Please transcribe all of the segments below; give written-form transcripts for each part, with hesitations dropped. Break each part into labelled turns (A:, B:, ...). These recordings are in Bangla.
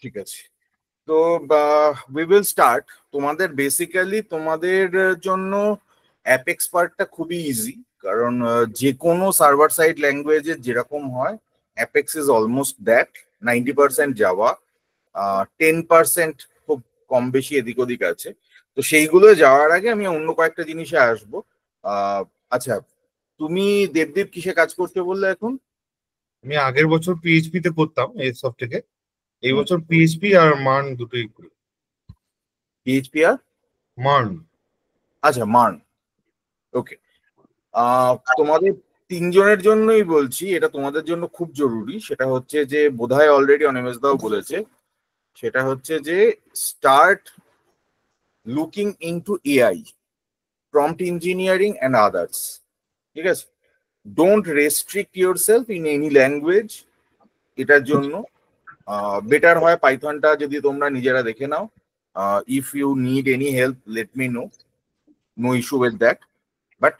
A: ঠিক আছে, তো উই উইল স্টার্ট। তোমাদের বেসিক্যালি তোমাদের জন্য অ্যাপেক্স পার্টটা খুবই ইজি, কারণ যে কোনো সার্ভার সাইড ল্যাঙ্গুয়েজের যেরকম হয় apex is almost that. 90% Java, 10% খুব কম বেশি এদিক ওদিক আছে। তো সেইগুলো যাওয়ার আগে আমি অন্য কয়েকটা জিনিসে আসবো। আচ্ছা, তুমি দেবদীপ কিসে কাজ করতে বললে এখন?
B: আমি আগের বছর পিএইচপি তে করতাম এই সব থেকে, এই বছর পিএইচপি আর মান দুটোই করি।
A: পিএইচপি আর
B: মান?
A: আচ্ছা, মান। ওকে, তোমাদের তিনজনের জন্যই বলছি, এটা তোমাদের জন্য খুব জরুরি। সেটা হচ্ছে যে বোধহয় অলরেডি অনিমেষ দাও বলেছে, সেটা হচ্ছে যে start looking into AI, prompt engineering and others. ঠিক আছে, don't restrict your self in any language. এটার জন্য বেটার হয় পাইথনটা যদি তোমরা নিজেরা দেখে নাও। If you need any help let me know, no issue with that. But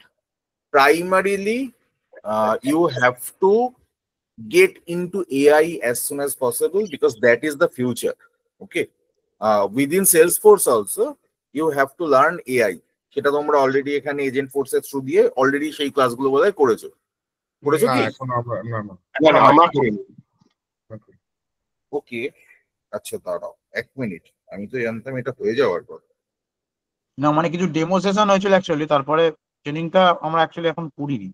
A: primarily you have to get into AI as soon as possible because that is the future. Okay, within Salesforce also you have to learn AI. সেটা তোমরা অলরেডি এখানে এজেন্ট ফোর্সের থ্রু দিয়ে অলরেডি সেই ক্লাসগুলো বোধহয় করেছো
B: না,
A: কি?
B: এখন না
C: আমরা করিনি।
A: ওকে, আচ্ছা দাঁড়াও এক মিনিট, আমি তো জানতাম এটা হয়ে যাওয়ার পর।
D: না মানে কিছু ডেমো সেশন হয়েছিল অ্যাকচুয়ালি, তারপরে ট্রেনিংটা আমরা অ্যাকচুয়ালি এখন করিনি।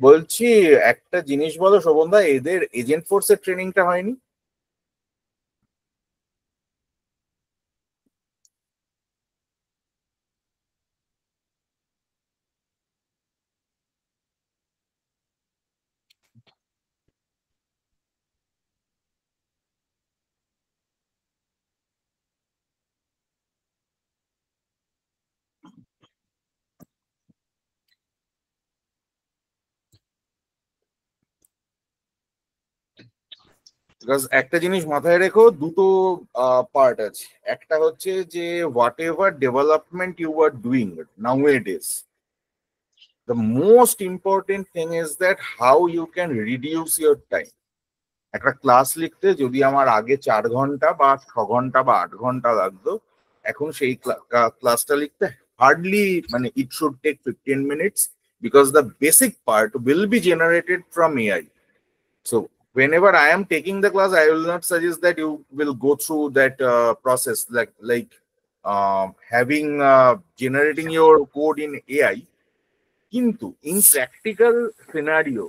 A: বলছি একটা জিনিস বলো শোভনদা, এদের এজেন্ট ফোর্সের ট্রেনিংটা হয়নি? একটা জিনিস মাথায় রেখো, দুটো পার্ট আছে। একটা হচ্ছে যে whatever development you are doing now it is, the most important thing is that how you can reduce your time. একটা ক্লাস লিখতে যদি আমার আগে 4 ঘন্টা বা 6 ঘন্টা বা 8 ঘন্টা লাগতো, এখন সেই ক্লাসটা লিখতে হার্ডলি মানে it should take 15 minutes because the basic part will be generated from AI. So whenever I am taking the class, I will not suggest that you will go through that process like having generating your code in AI. Kintu in practical scenario,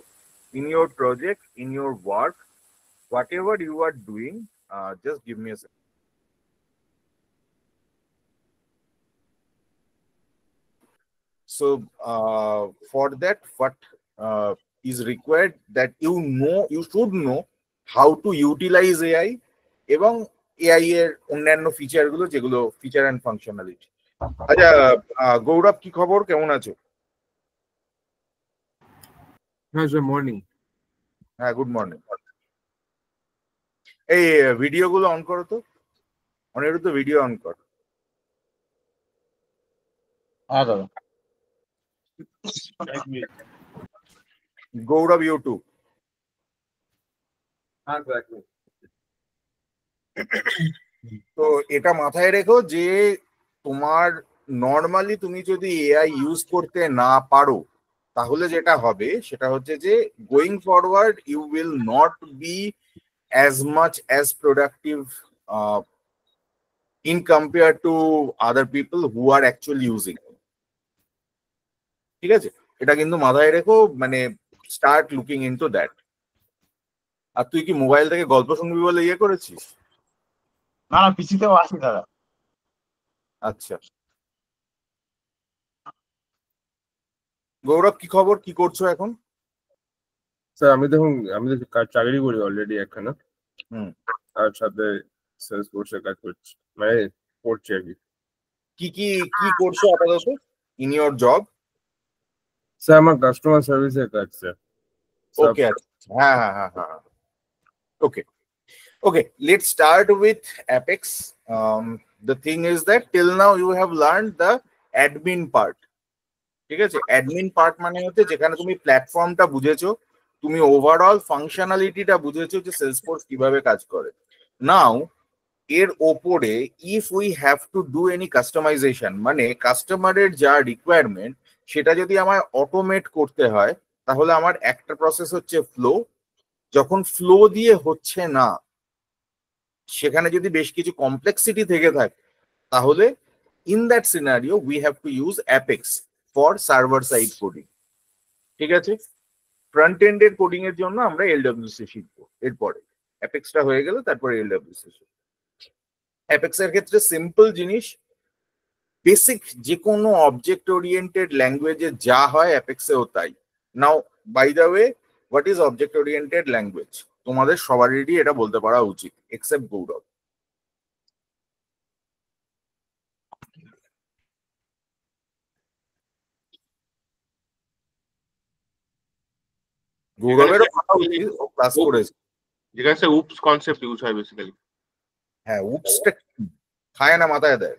A: in your project, in your work, whatever you are doing, just give me a second. So for that, what is required that you should know how to utilize AI এবং AI এর অন্যান্য ফিচার গুলো, যেগুলো ফিচার এন্ড ফাংশনালিটি। আচ্ছা গৌরব, কি খবর, কেমন আছো?
C: হ্যাঁ স্যার, মর্নিং।
A: হ্যাঁ, গুড মর্নিং। এই ভিডিও গুলো অন করো তো, অনিরুদ্ধ ভিডিও অন কর।
D: হ্যাঁ দাদা।
A: গৌরব ইউটিউব। তো এটা মাথায় রেখো যে তোমার নর্মালি তুমি যদি এআই ইউজ করতে না পারো, তাহলে যেটা হবে সেটা হচ্ছে যে going forward you will not be as much as productive in compared to other people who are actually using it. ঠিক আছে, এটা কিন্তু মাথায় রেখো, মানে স্টার্ট লুকিং ইনটু দ্যাট। আর তুই কি মোবাইল থেকে গল্প শুনবি বলে ইয়ে করেছিস?
D: না না, পিসিতেও আছে দাদা।
A: আচ্ছা, গৌরব কি খবর, কি করছো এখন?
C: স্যার আমি তো চাকরি করি অলরেডি একখানা, আর সাথে সেলস ফোর্সে কাজ করছি, মানে করছি আর কি।
A: কি কি করছো আপাতত ইন ইওর জব?
C: স্যার আমার কাস্টমার সার্ভিসের কাজ স্যার।
A: ওকে, হ্যাঁ হ্যাঁ হ্যাঁ হ্যাঁ, ওকে ওকে, let's start with Apex. The thing is that till now you have learned the admin part. ঠিক আছে, অ্যাডমিন পার্ট মানে হচ্ছে যেখানে তুমি প্ল্যাটফর্মটা বুঝেছো, তুমি ওভারঅল ফাংশনালিটিটা বুঝেছো যে সেলসফোর্স কিভাবে কাজ করে। নাও এর ওপরে if we have to do any customization, মানে কাস্টমারের যা রিকোয়ারমেন্ট সেটা যদি আমার অটোমেট করতে হয়, তাহলে আমার একটা প্রসেস হচ্ছে ফ্লো। যখন ফ্লো দিয়ে হচ্ছে না, সেখানে যদি বেশ কিছু কমপ্লেক্সিটি থেকে থাকে, তাহলে in that scenario we have to use apex for server side coding. ঠিক আছে, ফ্রন্ট এন্ডের কোডিং এর জন্য আমরা এলডব্লিউসি শিখবো এরপরে। অ্যাপেক্সটা হয়ে গেল, তারপরে এলডব্লিউসি শিখবো। অ্যাপেক্স এর ক্ষেত্রে সিম্পল জিনিস, বেসিক যে কোনো অবজেক্ট ওরিয়েন্টেড ল্যাঙ্গুয়েজে যা হয় অ্যাপেক্সেও তাই। Now by the way, what is object oriented language? তোমাদের সবারই এটা বলতে পারা উচিত এক্সেপ্ট গৌরব। গৌরবেরও কথা উচিত, ও ক্লাস করেছে।
C: যেখানে সে উপস কনসেপ্ট ইউজ হয় বেসিক্যালি।
A: হ্যাঁ, উপসটা খায় না, মাথায় দেয়।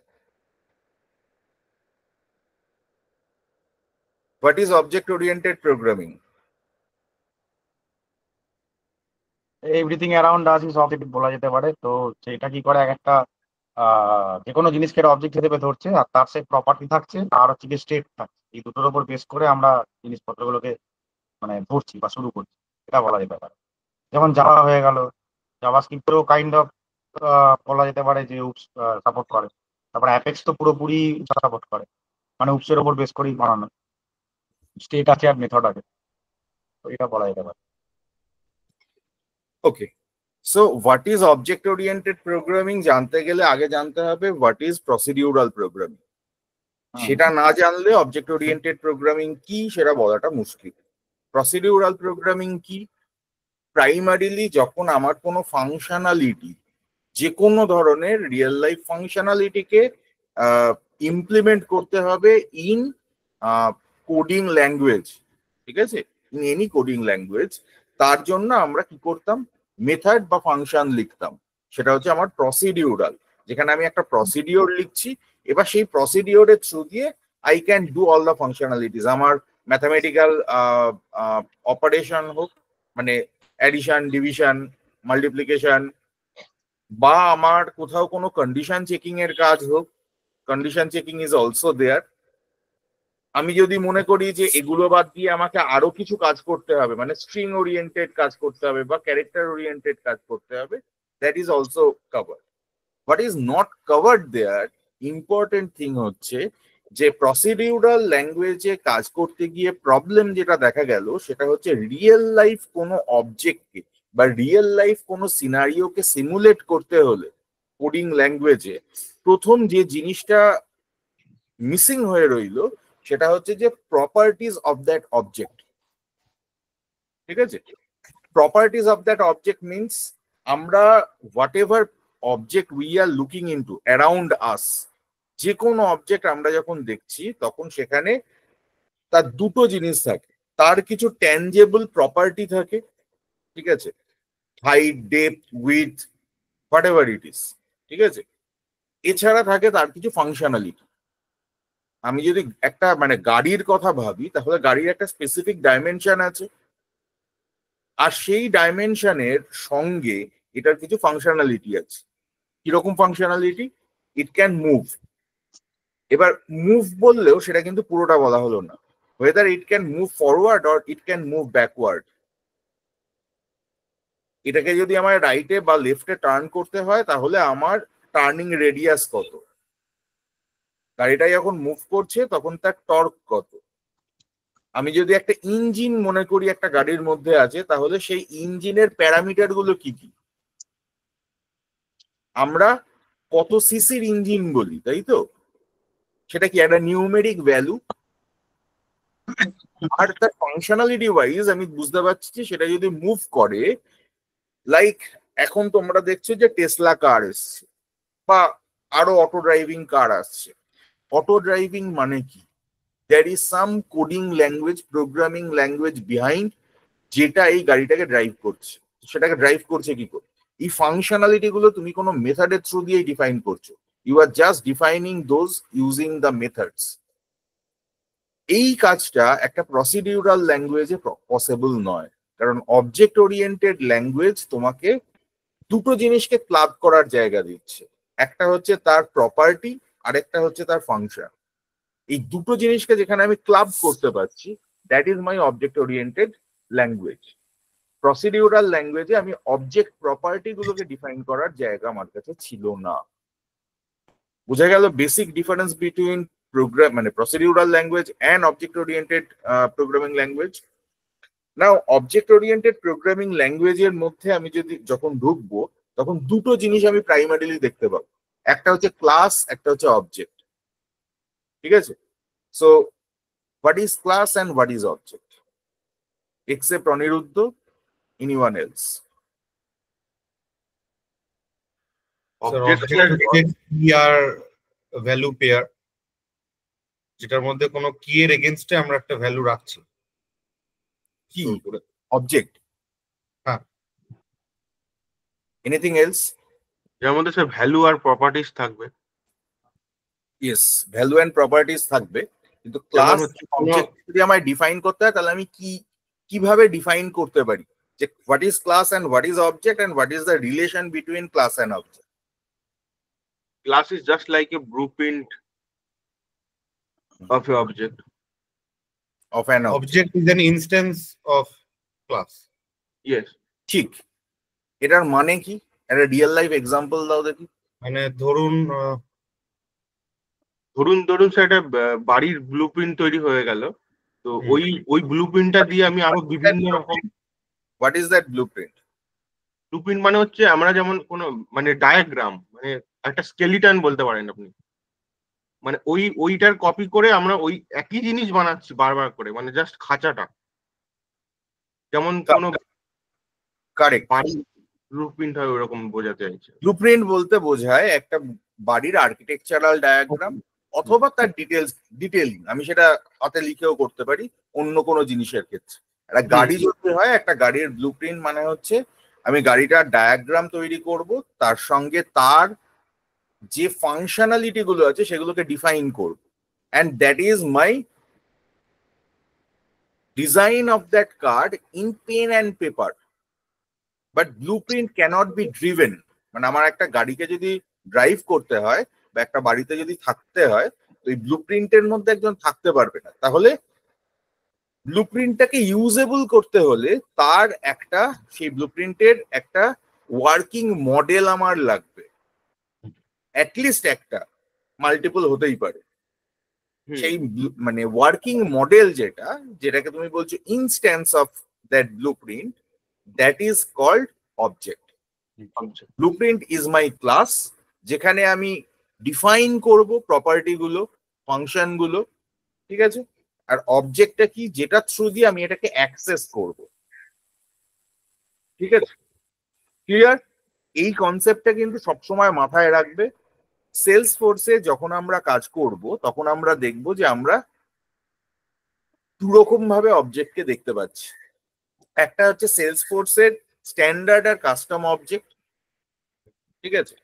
A: What is object oriented programming?
D: Everything around us is object বলা যেতে পারে। তো সেটা কি করে, এক একটা যে কোনো জিনিসকে অবজেক্ট হিসেবে ধরছে, আর তার সে প্রপার্টি থাকছে আর হচ্ছে কি স্টেট থাকছে, এই দুটোর উপর বেস করে আমরা জিনিসপত্রগুলোকে মানে ধরছি বা শুরু করছি, এটা বলা যেতে পারে। যেমন জাভা হয়ে গেল, জাভাস্ক্রিপ্টেও কাইন্ড অফ বলা যেতে পারে যে উপস সাপোর্ট করে। তারপরে অ্যাপেক্স তো পুরোপুরি সাপোর্ট করে, মানে উপসের ওপর বেস করেই বানানো, স্টেট আছে আর মেথড আছে, তো এটা বলা যেতে পারে।
A: Okay, so what is object oriented programming জানতে গেলে আগে জানতে হবে হোয়াট ইজ প্রসিডিউরাল প্রোগ্রামিং। সেটা না জানলে অবজেক্ট ওরিয়েন্টেড প্রোগ্রামিং কি সেটা বলাটা মুশকিল। প্রসিডিউরাল প্রোগ্রামিং কি? প্রাইমারিলি যখন আমার কোনো ফাংশনালিটি, যে কোনো ধরনের রিয়েল লাইফ ফাংশনালিটিকে ইমপ্লিমেন্ট করতে হবে ইন কোডিং ল্যাঙ্গুয়েজ, ঠিক আছে, ইন এনি কোডিং ল্যাঙ্গুয়েজ, তার জন্য আমরা কি করতাম? মেথড বা ফাংশন লিখতাম। সেটা হচ্ছে আমার প্রসিডিউরাল, যেখানে আমি একটা প্রসিডিওর লিখছি। এবার সেই প্রসিডিওরের থ্রু দিয়ে I can do all the functionalities. আমার ম্যাথামেটিক্যাল অপারেশন হোক, মানে অ্যাডিশন, ডিভিশন, মাল্টিপ্লিকেশন, বা আমার কোথাও কোনো কন্ডিশন চেকিং এর কাজ হোক, condition checking is also there. আমি যদি মনে করি যে এগুলো বাদ দিয়ে আমাকে আরো কিছু কাজ করতে হবে, মানে স্ট্রিং ওরিয়েন্টেড কাজ করতে হবে বা ক্যারেক্টার ওরিয়েন্টেড কাজ করতে হবে, that is also covered. What is not covered there, important thing হচ্ছে যে প্রসিডিউরাল ল্যাঙ্গুয়েজে কাজ করতে গিয়ে প্রবলেম যেটা দেখা গেল সেটা হচ্ছে রিয়েল লাইফ কোনো অবজেক্টকে বা রিয়েল লাইফ কোনো সিনারিওকে সিমুলেট করতে হলে কোডিং ল্যাঙ্গুয়েজে প্রথম যে জিনিসটা মিসিং হয়ে রইল সেটা হচ্ছে যে প্রপার্টিজ অফ দ্যাট অবজেক্ট। ঠিক আছে, properties of that object means আমরা whatever object we are looking into around us, যে কোনো অবজেক্ট আমরা যখন দেখছি তখন সেখানে তার দুটো জিনিস থাকে। তার কিছু ট্যানজেবল প্রপার্টি থাকে, ঠিক আছে, height, depth, with, whatever it is, ঠিক আছে। এছাড়া থাকে তার কিছু ফাংশনালিটি। আমি যদি একটা মানে গাড়ির কথা ভাবি, তাহলে গাড়ির একটা স্পেসিফিক ডাইমেনশন আছে, আর সেই ডাইমেনশনের সঙ্গে এটার কিছু ফাংশনালিটি আছে। কিরকম ফাংশনালিটি? It can move. এবার মুভ বললেও সেটা কিন্তু পুরোটা বলা হলো না, whether it can move forward or it can move backward। এটাকে যদি আমার রাইটে বা লেফটে টার্ন করতে হয় তাহলে আমার টার্নিং রেডিয়াস কত, গাড়িটা যখন মুভ করছে তখন তার টর্ক কত। আমি যদি একটা ইঞ্জিন মনে করি একটা গাড়ির মধ্যে আছে, তাহলে সেই ইঞ্জিনের প্যারামিটার গুলো কি কি? আমরা কত সিসির ইঞ্জিন বলি, তাই তো? সেটা কি একটা নিউমেরিক ভ্যালু? আর তার ফাংশনালিটি ওয়াইজ আমি বুঝতে পারছি যে সেটা যদি মুভ করে, লাইক এখন তোমরা দেখছো যে টেসলা কার এসছে বা আরো অটো ড্রাইভিং কার আসছে। অটো ড্রাইভিং মানে কি? there is some coding language, programming language behind যেটা এই গাড়িটাকে ড্রাইভ করছে। সেটাকে ড্রাইভ করছে কি করে? এই ফাংশনালিটি গুলো তুমি কোনো মেথডের থ্রু দিয়ে ডিফাইন করছো। You are just defining those using the methods. এই কাজটা একটা প্রসিডিউরাল ল্যাঙ্গুয়েজে পসিবল নয়, কারণ অবজেক্ট ওরিয়েন্টেড ল্যাঙ্গুয়েজ তোমাকে দুটো জিনিসকে ক্লাব করার জায়গা দিচ্ছে, একটা হচ্ছে তার প্রপার্টি আর একটা হচ্ছে তার ফাংশন। এই দুটো জিনিসকে যেখানে আমি ক্লাব করতে পারছি, that is my object oriented language. Procedural ল্যাঙ্গুয়েজে আমি অবজেক্ট প্রপার্টি গুলোকে ডিফাইন করার জায়গা আমার কাছে ছিল না। বোঝা গেল বেসিক ডিফারেন্স বিটুইন প্রোগ্রাম মানে procedural language and object oriented programming language. Now object oriented programming ল্যাঙ্গুয়েজের মধ্যে আমি যখন ঢুকবো, তখন দুটো জিনিস আমি প্রাইমারিলি দেখতে পাবো, একটা হচ্ছে ক্লাস, একটা হচ্ছে অবজেক্ট। ঠিক আছে? So what is class and what is object, except Aniruddha, anyone else?
B: Object কি আর ভ্যালু পেয়ার, যেটার মধ্যে কোনো কি এর এগেইনস্টে আমরা একটা ভ্যালু রাখছি।
A: কি অবজেক্ট?
B: হ্যাঁ।
A: Anything else?
E: যার মধ্যে স্যার ভ্যালু আর প্রপার্টিজ থাকবে।
A: ইয়েস, ভ্যালু এন্ড প্রপার্টিজ থাকবে, কিন্তু ক্লাস অবজেক্ট যদি আমায় ডিফাইন করতে হয়, তাহলে আমি কিভাবে ডিফাইন করতে পারি যে what is class and what is object and what is the relation between class and object?
E: Class is just like a blueprint of an object.
A: Of an
B: Object is an instance of class.
E: Yes.
A: ঠিক, এটার মানে কি? একটা রিয়েল লাইফ এক্সাম্পল দাও দেখি।
B: মানে ধরুন
E: ধরুন স্যার একটা বাড়ির ব্লুপ্রিন্ট তৈরি হয়ে গেল, তো ওই ব্লুপ্রিন্টটা দিয়ে আমি আরো বিভিন্ন রকম।
A: What is that blueprint?
E: Blueprint মানে হচ্ছে আমরা যেমন কোনো মানে ডায়াগ্রাম, মানে একটা স্কেলিটন বলতে পারেন আপনি, মানে ওইটার কপি করে আমরা ওই একই জিনিস বানাচ্ছি বারবার করে, মানে জাস্ট খাঁচাটা, যেমন কোনো
A: কারেক্ট
E: বাড়ির ব্লুপ্রিন্ট হয় ওরকম বোঝাতে চাইছে।
A: ব্লুপ্রিন্ট বলতে বোঝায় একটা বাড়ির আর্কিটেকচারাল ডায়াগ্রাম অথবা তার ডিটেইলিং। আমি সেটা হাতে লিখেও করতে পারি অন্য কোনো জিনিসের ক্ষেত্রে। একটা গাড়ি যদি হয়, একটা গাড়ির ব্লুপ্রিন্ট মানে হচ্ছে আমি গাড়িটার ডায়াগ্রাম তৈরি করব, তার সঙ্গে তার যে ফাংশনালিটি গুলো আছে সেগুলোকে ডিফাইন করব, and that is my design of that card in pen and paper. But blueprint cannot be driven. মানে আমার একটা গাড়িকে যদি ড্রাইভ করতে হয় বা একটা বাড়িতে যদি থাকতে হয়, তো এই ব্লুপ্রিন্টের মধ্যে একজন থাকতে পারবে না। তাহলে ব্লুপ্রিন্টটাকে ইউজেবল করতে হলে তার একটা সেই ব্লুপ্রিন্টের একটা ওয়ার্কিং মডেল আমার লাগবে, অ্যাটলিস্ট একটা, মাল্টিপল হতেই পারে। সেই মানে ওয়ার্কিং মডেল যেটাকে তুমি বলছো instance of that blueprint, that is called object. Blueprint is my class, যেখানে আমি ডিফাইন করব প্রপার্টি গুলো, ফাংশন গুলো। ঠিক আছে? আর অবজেক্টটা কি? যেটা থ্রু দিয়ে আমি এটাকে অ্যাক্সেস করব। ঠিক আছে? ক্লিয়ার? এই কনসেপ্টটা কিন্তু সবসময় মাথায় রাখবে। সেলস ফোর্সে যখন আমরা কাজ করব, তখন আমরা দেখব যে আমরা দুরকম ভাবে অবজেক্টকে দেখতে পাচ্ছি। একটা হচ্ছে সেলস ফোর্সের স্ট্যান্ডার্ড আর কাস্টম অবজেক্ট। ঠিক আছে?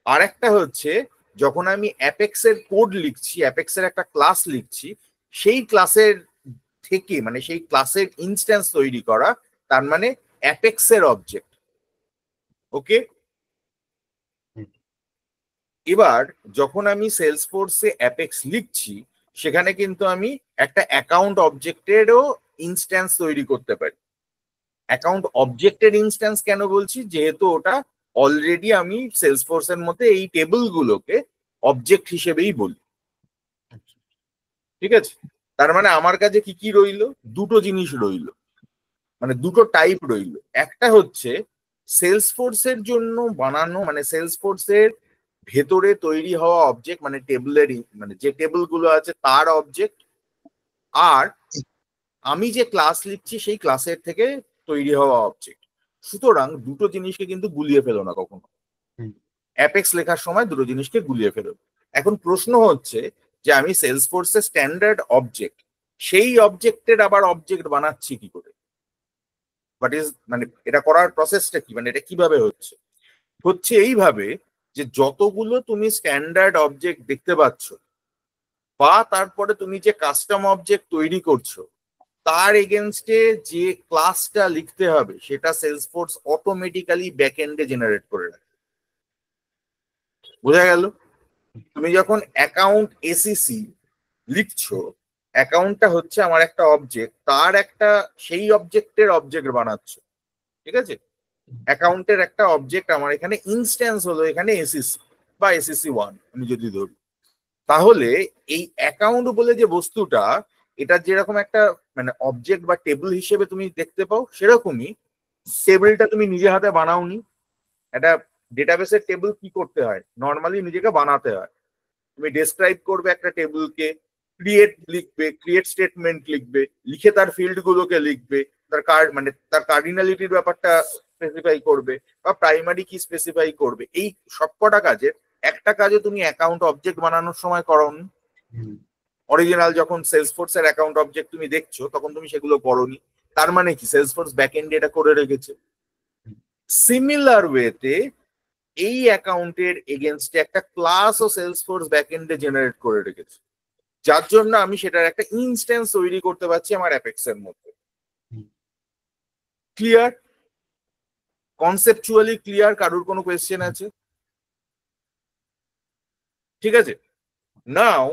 A: আর একটা হচ্ছে যখন আমি অ্যাপেক্স এর কোড লিখছি, অ্যাপেক্স এর একটা ক্লাস লিখছি, সেই ক্লাসের থেকে মানে সেই ক্লাসের ইনস্ট্যান্স তৈরি করা, তার মানে অ্যাপেক্স এর অবজেক্ট। ওকে? এবার যখন আমি সেলস ফোর্সে অ্যাপেক্স লিখছি, সেখানে কিন্তু আমি একটা অ্যাকাউন্ট অবজেক্টেরও ইনস্ট্যান্স তৈরি করতে পারি। অ্যাকাউন্ট অবজেক্টের ইনস্ট্যান্স কেন বলছি? যেহেতু ওটা অলরেডি আমি সেলস ফোর্সের মধ্যে এই টেবিল গুলোকে অবজেক্ট হিসেবেই বলি। ঠিক আছে? তার মানে আমার কাছে কি কি রইলো? দুটো জিনিস রইলো, মানে দুটো টাইপ রইলো। একটা হচ্ছে সেলস ফোর্সের জন্য বানানো, মানে সেলস ফোর্সের ভেতরে তৈরি হওয়া অবজেক্ট, মানে টেবিলের মানে যে টেবিল গুলো আছে তার অবজেক্ট, আর আমি যে ক্লাস লিখছি সেই ক্লাসের থেকে তৈরি হওয়া অবজেক্ট। সুতরাং দুটো জিনিসকে কিন্তু গুলিয়ে ফেলো না কখনো। অ্যাপেক্স লেখার সময় দুটো জিনিসকে গুলিয়ে ফেলো। এখন প্রশ্ন হচ্ছে যে আমি সেলস ফোর্সের স্ট্যান্ডার্ড অবজেক্ট, সেই অবজেক্টের আবার অবজেক্ট বানাচ্ছি কি করে? বাট ইজ মানে এটা করার প্রসেসটা কি, মানে এটা কিভাবে হচ্ছে? হচ্ছে এইভাবে যে যতগুলো তুমি স্ট্যান্ডার্ড অবজেক্ট দেখতে পাচ্ছ, বা তারপরে তুমি যে কাস্টম অবজেক্ট তৈরি করছো তার এগেনস্টে যে ক্লাসটা লিখতে হবে সেটা সেলসফোর্স অটোমেটিক্যালি ব্যাকএন্ডে জেনারেট করে রাখে। বোঝা গেল? তুমি যখন অ্যাকাউন্ট এসিসি লিখছো, অ্যাকাউন্টটা হচ্ছে আমার একটা অবজেক্ট, তার একটা সেই অবজেক্টের অবজেক্ট বানাচ্ছো, ঠিক আছে? অ্যাকাউন্টের একটা অবজেক্ট আমার এখানে ইনস্ট্যান্স হলো এখানে এসিসি বা এসিসি 1 আমি যদি ধরি, তাহলে এই অ্যাকাউন্ট বলে যে বস্তুটা, এটা যেরকম একটা মানে অবজেক্ট বা টেবিল হিসেবে তুমি দেখতে পাও, সেরকমই টেবিলটা তুমি নিজে হাতে বানাওনি। একটা ডেটাবেসের টেবিল কি করতে হয়, নর্মালি নিজেকে বানাতে হয়। তুমি ডেসক্রাইব করবে একটা টেবিলকে, ক্রিয়েট লিখবে, ক্রিয়েট স্টেটমেন্ট লিখবে, লিখে তার ফিল্ড গুলোকে লিখবে, তার মানে তার কার্ডিনালিটির ব্যাপারটা স্পেসিফাই করবে বা প্রাইমারি কি স্পেসিফাই করবে। এই সবকটা কাজের একটা কাজে তুমি অ্যাকাউন্ট অবজেক্ট বানানোর সময় করোনি। অরিজিনাল যখন সেলসফোর্স এর অ্যাকাউন্ট অবজেক্ট তুমি দেখছো তখন তুমি সেগুলো করোনি। তার মানে কি সেলসফোর্স ব্যাকএন্ডে এটা করে রেখেছে। সিমিলার ওয়েতে এই অ্যাকাউন্টের এগেনস্টে একটা ক্লাস ও সেলসফোর্স ব্যাকএন্ডে জেনারেট করে রেখেছে, যার জন্য আমি সেটার একটা ইনস্ট্যান্স তৈরি করতে পারছি আমার অ্যাপেক্স এর মধ্যে। ক্লিয়ার? Conceptually clear? কারোর কোনো কোয়েশ্চেন আছে? ঠিক আছে, নাও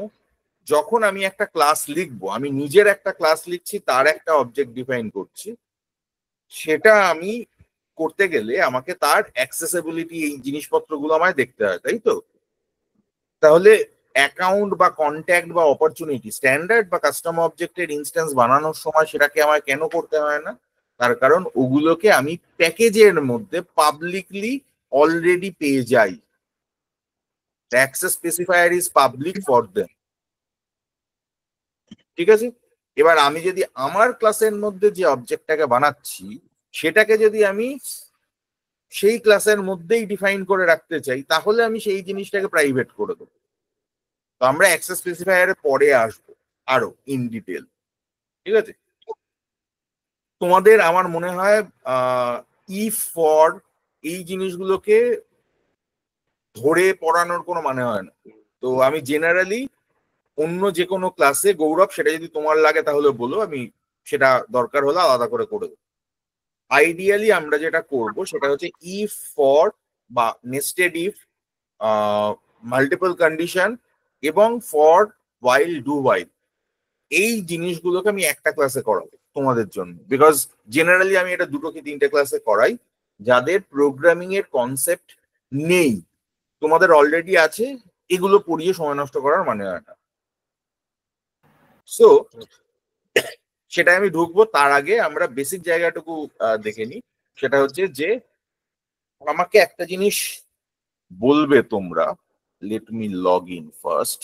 A: যখন আমি একটা ক্লাস লিখবো, আমি নিজের একটা ক্লাস লিখছি, তার একটা অবজেক্ট ডিফাইন করছি, সেটা আমি করতে গেলে আমাকে তার অ্যাক্সেসিবিলিটি এই জিনিসপত্রগুলো আমায় দেখতে হয়, তাই তো? তাহলে অ্যাকাউন্ট বা কন্ট্যাক্ট বা অপরচুনিটি স্ট্যান্ডার্ড বা কাস্টম অবজেক্টের ইনস্ট্যান্স বানানোর সময় সেটাকে আমায় কেন করতে হয় না? তার কারণ ওগুলোকে আমি প্যাকেজের মধ্যে পাবলিকলি অলরেডি পেয়ে যাই। Access specifier is public for them. ঠিক আছে, এবার আমি যদি আমার ক্লাসের মধ্যে যে অবজেক্টটাকে বানাচ্ছি সেটাকে যদি আমি সেই ক্লাসের মধ্যেই ডিফাইন করে রাখতে চাই, তাহলে আমি সেই জিনিসটাকে প্রাইভেট করে দেবো। তো আমরা অ্যাক্সেস স্পেসিফায়ারে পরে আসবো আরো ইন ডিটেল। ঠিক আছে, তোমাদের আমার মনে হয় ইফ ফর এই জিনিসগুলোকে ধরে পড়ানোর কোনো মানে হয় না। তো আমি জেনারেলি অন্য যে কোনো ক্লাসে, গৌরব সেটা যদি তোমার লাগে তাহলে বলো, আমি সেটা দরকার হলে আলাদা করে দেবো। আইডিয়ালি আমরা যেটা করব সেটা হচ্ছে ইফ ফর বা নেস্টেড ইফ, মাল্টিপল কন্ডিশন এবং ফর ওয়াইল ডু ওয়াইল, এই জিনিসগুলোকে আমি একটা ক্লাসে করাবো তোমাদের জন্য। বিকজ জেনারেলি আমি এটা দুটো কি তিনটে ক্লাসে করাই যাদের প্রোগ্রামিং এর কনসেপ্ট নেই, তোমাদের অলরেডি আছে, এগুলো পড়িয়ে সময় নষ্ট করার মানে হয় না। সো সেটা আমি ঢুকবো, তার আগে আমরা বেসিক জায়গাটুকু দেখে নিই। সেটা হচ্ছে যে আমাকে একটা জিনিস বলবে তোমরা, let me log in first.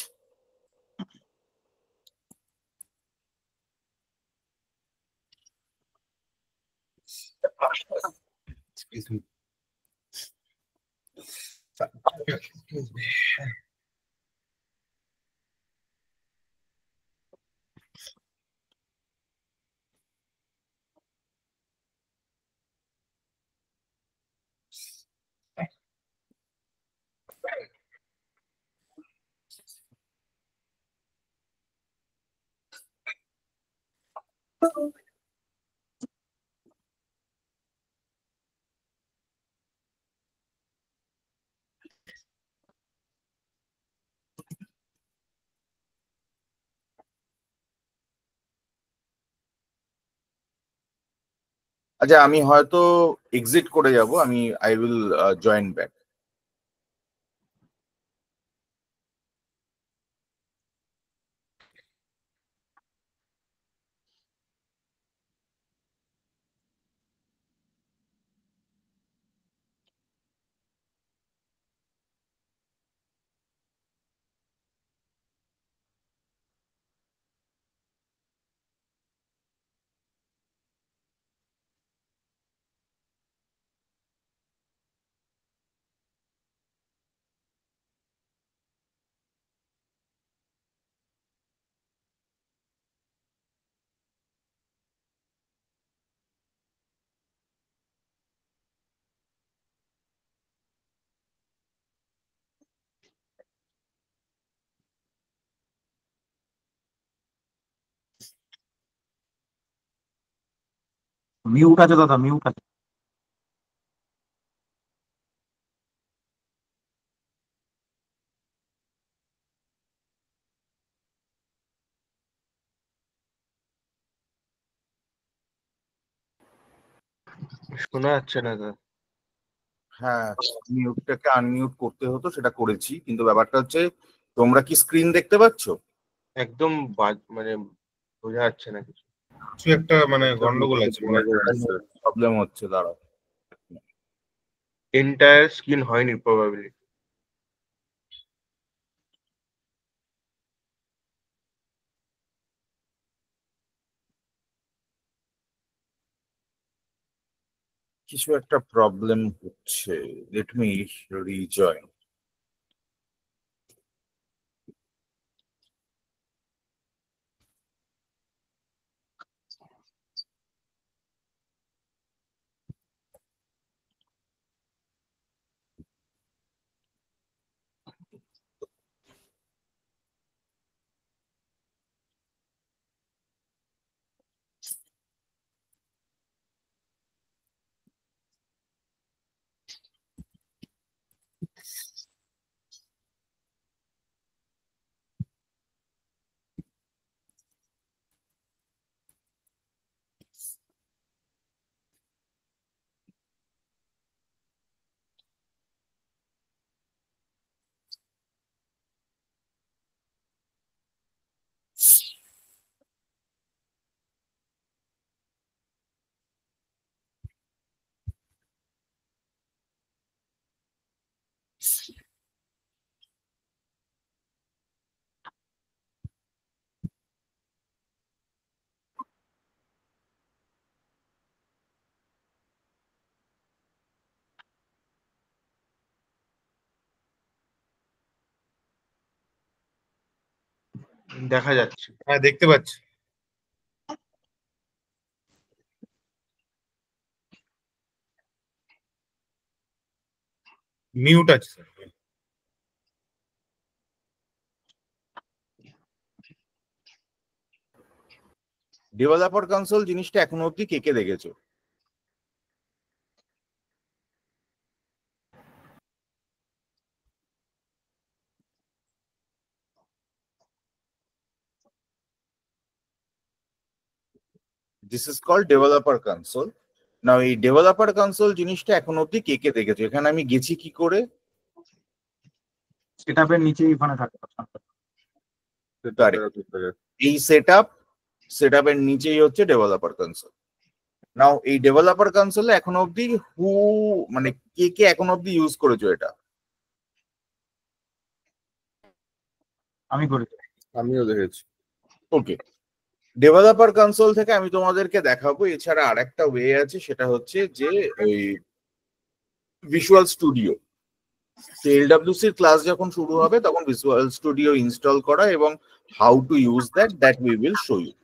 B: Excuse me. Excuse me.
A: আচ্ছা, আমি হয়তো এক্সিট করে যাব, আমি I will join back.
D: Mute আছে দাদা, মিউট আছে।
E: শোনা যাচ্ছে না দাদা।
A: হ্যাঁ, মিউটটাকে আনমিউট করতে হতো, সেটা করেছি, কিন্তু ব্যাপারটা হচ্ছে তোমরা কি স্ক্রিন দেখতে পাচ্ছ?
E: একদম মানে বোঝা যাচ্ছে না কিছু।
B: কিছু একটা মানে গন্ডগোল আছে মনে হয়।
A: প্রবলেম হচ্ছে, দাঁড়াও।
E: এন্টায়ার স্ক্রিন হয়নি প্রবাবলি।
A: কিছু একটা প্রবলেম হচ্ছে, লেট মি রিজয়েন।
E: দেখা যাচ্ছে।
B: হ্যাঁ দেখতে পাচ্ছি। মিউট আছে স্যার।
A: ডেভেলপার কনসোল জিনিসটা এখনো অব্দি কে কে দেখেছো? This is called developer console. Now এই ডেভেলপার কনসোল জিনিসটা এখনো অব্দি কে কে দেখেছো? এখানে আমি গেছি কি করে?
D: সেটআপের নিচেই ওখানে থাকে।
A: এই সেটআপের নিচেই হচ্ছে ডেভেলপার কনসোল। নাও এই ডেভেলপার কনসোলে এখনো অব্দি মানে কে কে এখনো অব্দি ইউজ করেছো এটা?
D: আমি করেছি।
C: আমিও দেখেছি।
A: ওকে, ডেভেলপার কনসোল থেকে আমি তোমাদেরকে দেখাবো। এছাড়া আরেকটা ওয়ে আছে, সেটা হচ্ছে যে ওই ভিজুয়াল স্টুডিও। এলডব্লিউসির ক্লাস যখন শুরু হবে তখন ভিজুয়াল স্টুডিও ইনস্টল করা এবং how to use that we will show you.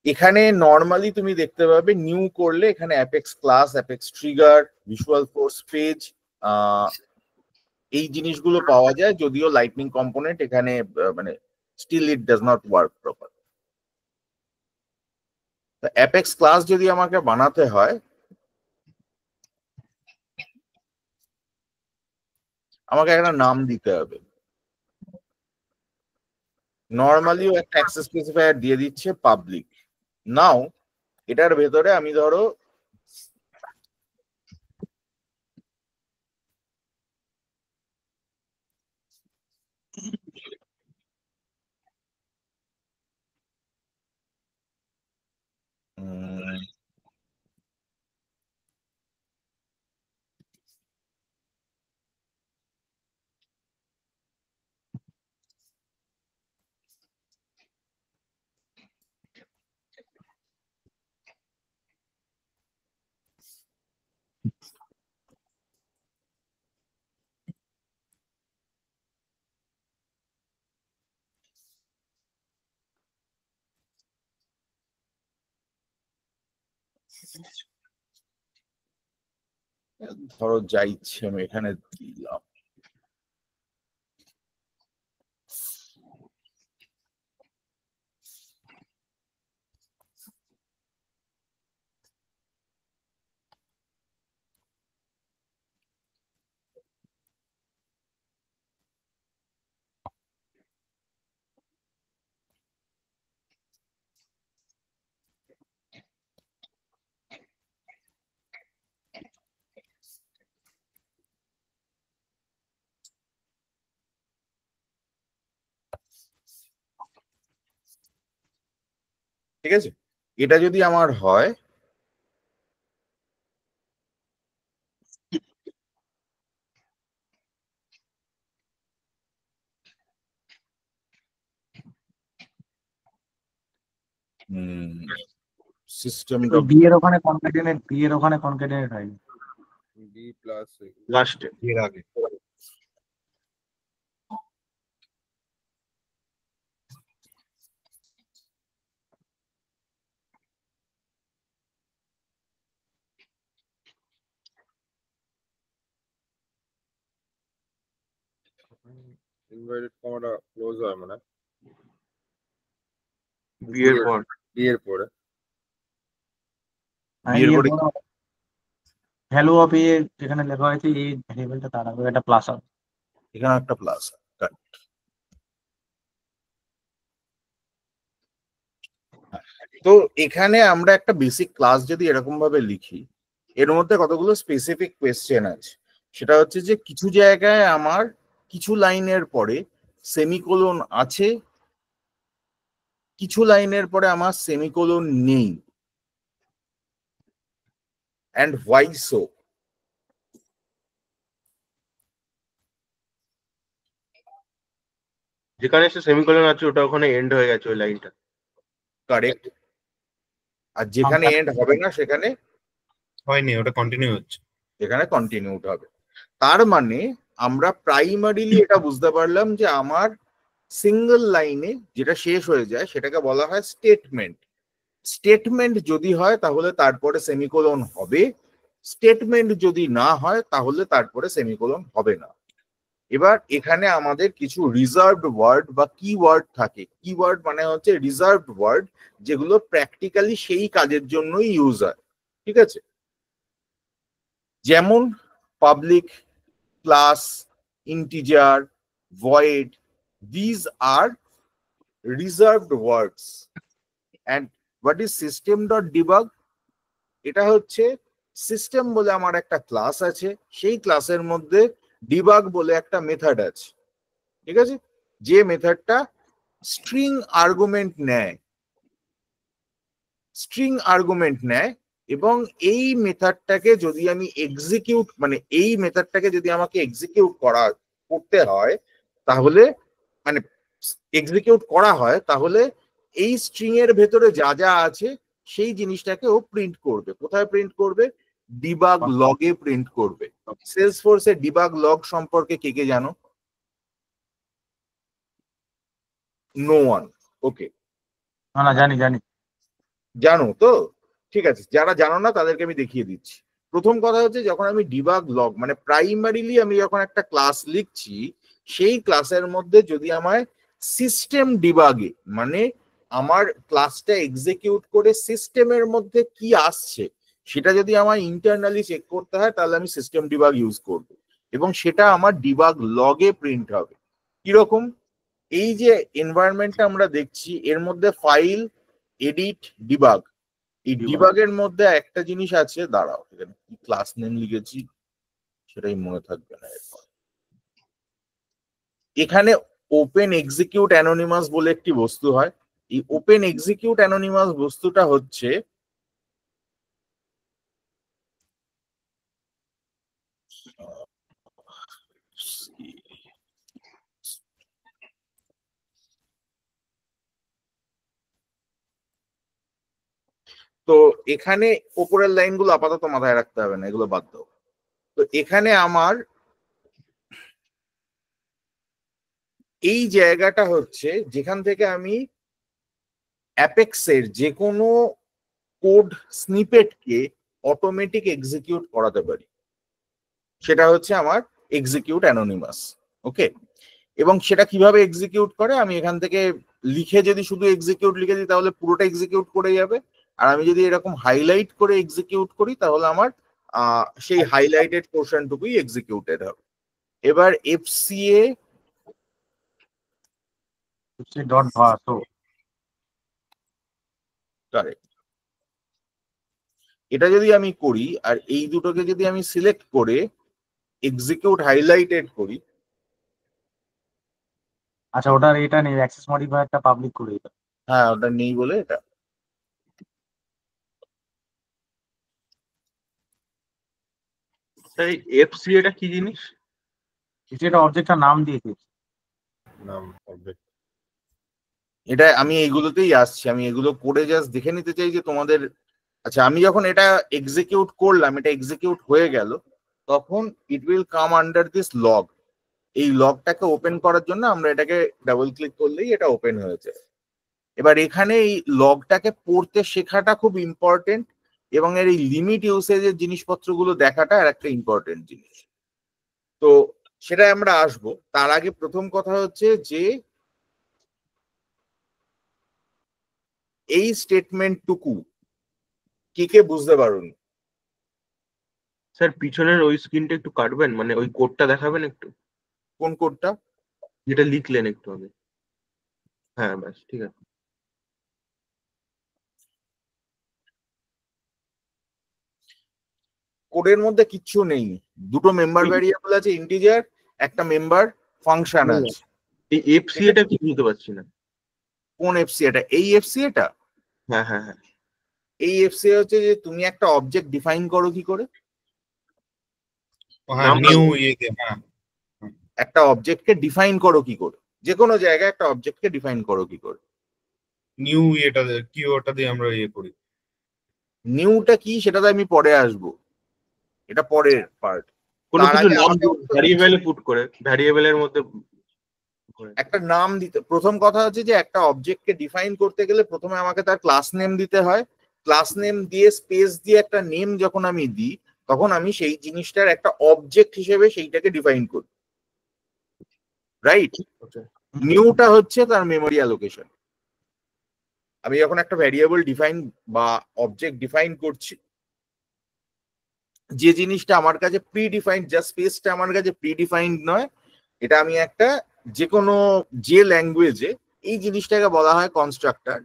A: এখানে নর্মালি তুমি দেখতে পাবে নিউ করলে এখানে Apex class, Apex trigger, Visualforce page, এই জিনিসগুলো পাওয়া যায়। যদিও লাইটনিং কম্পোনেন্ট এখানে মানে still it does not work proper. Apex class যদি আমাকে বানাতে হয়, আমাকে একটা নাম দিতে হবে। নর্মালিও একটা অ্যাক্সেস স্পেসিফায়ার দিয়ে দিচ্ছে পাবলিক। নাও এটার ভেতরে আমি ধরো ধরো যা ইচ্ছে আমি এখানে দিলাম। ঠিক আছে, এটা যদি আমার হয় সিস্টেম
D: ওই বি এর ওখানে কনকেটেনেট হয়নি।
C: বি প্লাস
E: লাস্টে
B: এর আগে
C: ইনভার্টেড কমাটা ক্লোজ হয় মানে
E: বিয়ের পর
C: বি এর পরে।
A: বিয়ের পরে
D: ভ্যালু অফ এ যেখানে লেখা হয়েছে এই ভ্যারিয়েবলটা তার আগে একটা প্লাস হবে।
A: এখানে একটা প্লাস। তো এখানে আমরা একটা বেসিক ক্লাস যদি এরকম ভাবে লিখি, এর মধ্যে কতগুলো স্পেসিফিক কোয়েশ্চেন আছে। সেটা হচ্ছে যে কিছু জায়গায় আমার কিছু লাইনের পরে সেমিকোলন আছে, কিছু লাইনের পরে আমার সেমিকোলন নেই, and why so?
E: যেখানে সে সেমিকোলন আছে ওটা ওখানে এন্ড হয়ে গেছে ওই লাইনটা।
A: কারেক্ট। আর যেখানে এন্ড হবে না সেখানে
B: হয়নি, ওটা কন্টিনিউ হচ্ছে।
A: এখানে কন্টিনিউড হবে। তার মানে আমরা প্রাইমারিলি এটা বুঝতে পারলাম যে আমার সিঙ্গেল লাইনে যেটা শেষ হয়ে যায় সেটাকে বলা হয় স্টেটমেন্ট। স্টেটমেন্ট যদি হয় তাহলে তারপরে সেমিকোলন হবে, স্টেটমেন্ট যদি না হয় তাহলে তারপরে সেমিকোলন হবে না। এবার এখানে আমাদের কিছু রিজার্ভড ওয়ার্ড বা কিওয়ার্ড থাকে। কিওয়ার্ড মানে হচ্ছে রিজার্ভড ওয়ার্ড, যেগুলো প্র্যাকটিক্যালি সেই কাজের জন্যই ইউজ হয়। ঠিক আছে, যেমন public, class, integer, void, these are reserved words. And what is system.debug? এটা হচ্ছে সিস্টেম বলে আমার একটা ক্লাস আছে, সেই ক্লাসের মধ্যে ডিবাগ বলে একটা মেথড আছে। ঠিক আছে, যে মেথডটা স্ট্রিং আর্গুমেন্ট নেয়, স্ট্রিং আর্গুমেন্ট নেয়, এবং এই মেথডটাকে যদি আমি এক্সিকিউট মানে এই মেথডটাকে যদি আমাকে এক্সিকিউট করতে হয় তাহলে মানে এক্সিকিউট করা হয় তাহলে এই স্ট্রিং এর ভেতরে যা যা আছে সেই জিনিসটাকে ও প্রিন্ট করবে। কোথায় প্রিন্ট করবে? ডিবাগ লগে প্রিন্ট করবে। সেলসফোর্সে ডিবাগ লগ সম্পর্কে কে কে জানো? No one. ওকে,
D: না জানি
A: জানো তো? ঠিক আছে, যারা জানো না তাদেরকে আমি দেখিয়ে দিচ্ছি। প্রথম কথা হচ্ছে যখন আমি ডিবাগ লগ মানে প্রাইমারিলি আমি যখন একটা ক্লাস লিখছি, সেই ক্লাসের মধ্যে যদি আমায় সিস্টেম ডিবাগে মানে আমার ক্লাসটা এক্সিকিউট করে সিস্টেমের মধ্যে কি আসছে সেটা যদি আমার ইন্টারনালি চেক করতে হয় তাহলে আমি সিস্টেম ডিবাগ ইউজ করব, এবং সেটা আমার ডিবাগ লগে প্রিন্ট হবে। কিরকম? এই যে এনভায়রনমেন্টটা আমরা দেখছি এর মধ্যে ফাইল, এডিট, ডিবাগ, এই ডিবাগের মধ্যে একটা জিনিস আছে, দাঁড়াও এখানে কি ক্লাস নেম লিখেছি সেটাই মনে থাকবে না এরপর। এখানে ওপেন এক্সিকিউট অ্যানোনিমাস বলে একটি বস্তু হয়। এই ওপেন এক্সিকিউট অ্যানোনিমাস বস্তুটা হচ্ছে তো এখানে উপরের লাইনগুলো আপাতত মাথায় রাখতে হবে না, এগুলো বাদ দাও। তো এখানে আমার এই জায়গাটা হচ্ছে যেখান থেকে আমি অ্যাপেক্সের যে কোনো কোড স্নিপেটকে অটোমেটিক এক্সিকিউট করাতে পারি, সেটা হচ্ছে আমার এক্সিকিউট অ্যানোনিমাস। ওকে, এবং সেটা কিভাবে এক্সিকিউট করে আমি এখান থেকে লিখে যদি শুধু এক্সিকিউট লিখে দিই তাহলে পুরোটা এক্সিকিউট করে যাবে, আর আমি যদি এরকম হাইলাইট করে এক্সিকিউট করি তাহলে আমার সেই হাইলাইটেড পোর্শনটুকুই এক্সিকিউটেড হবে। এবার এফসিএ
D: ডট ভার্সো
A: কারেক্ট, এটা যদি আমি করি আর এই দুটোকে যদি আমি সিলেক্ট করে এক্সিকিউট হাইলাইটেড করি,
D: আচ্ছা ওটার এটা নেই, অ্যাক্সেস মডিফায়ারটা পাবলিক করে দিতে।
A: হ্যাঁ ওটা নেই বলে এটা
E: তাই এফসি এটা কি জিনিস?
D: এটা অবজেক্টটার নাম দিয়েছি।
C: নাম object।
A: এটা আমি এইগুলোতেই আসছি, আমি এগুলো করে জাস্ট দেখে নিতে চাই যে তোমাদের, আচ্ছা আমি যখন এটা এক্সিকিউট করলাম, এটা এক্সিকিউট হয়ে গেল, তখন it will come under this log. এই লগটাকে ওপেন করার জন্য আমরা এটাকে ডাবল ক্লিক করলেই এটা ওপেন হয়েছে। এবার এখানে এই লগটাকে পড়তে শেখাটা খুব ইম্পর্টেন্ট, এবং এর এই লিমিট ইউসেজের জিনিসপত্রগুলো দেখাটা আর একটা ইম্পর্টেন্ট জিনিস। তো সেটা আমরা আসবো। তার আগে প্রথম কথা হচ্ছে যে এই স্টেটমেন্টটুকু কে কে বুঝতে পারুন?
E: স্যার পিছনের ওই স্ক্রিনটা একটু কাটবেন, মানে ওই কোডটা দেখাবেন একটু,
A: কোন কোডটা?
E: যেটা লিখলেন একটু আগে। হ্যাঁ ব্যাস ঠিক আছে।
A: কোডের মধ্যে কিচ্ছু নেই, দুটো মেম্বার ভ্যারিয়েবল আছে, ইন্টিজার, একটা মেম্বার ফাংশন আছে।
E: এই এফসি এটা কি বুঝতে পারছি না।
A: কোন এফসি এটা? এই এফসি এটা?
E: হ্যাঁ হ্যাঁ হ্যাঁ।
A: এই এফসি হচ্ছে যে তুমি একটা অবজেক্ট ডিফাইন করো কি করে?
B: হ্যাঁ নিউ ইয়েতে, হ্যাঁ
A: একটা অবজেক্টকে ডিফাইন করো কি করে? যে কোনো জায়গায় একটা অবজেক্টকে ডিফাইন করো কি করে?
B: নিউ এটা কি, ওটা দিয়ে আমরা ইয়ে করি।
A: নিউটা কি সেটা তো আমি পরে আসবো, এটা পরের পার্ট।
E: কোনো
A: তার
E: কিছু
A: আগে
E: নাম
A: আমাকে
E: ভ্যারিয়েবলে পুট করে, ভ্যারিয়েবলের মধ্যে করে।
A: একটা নাম দিতে, প্রথম কথা হচ্ছে যে একটা অবজেক্টকে ডিফাইন করতে গেলে প্রথমে আমাকে তার ক্লাস নেম দিতে হয়। ক্লাস নেম দিয়ে স্পেস দিয়ে একটা নেম যখন আমি দিই, তখন আমি সেই জিনিসটার একটা অবজেক্ট হিসেবে সেইটাকে ডিফাইন করি, রাইট?
E: Okay.
A: নিউটা হচ্ছে তার মেমোরি অ্যালোকেশন। আমি যখন একটা ভ্যারিয়েবল ডিফাইন বা অবজেক্ট ডিফাইন করছি, যে জিনিসটা আমার কাছে প্রি ডিফাইন্ড, জাস্ট স্পেসটা আমার কাছে প্রি ডিফাইন্ড নয়, এটা আমি একটা যে কোনো যে ল্যাঙ্গুয়েজে এই জিনিসটাকে বলা হয় কনস্ট্রাক্টর,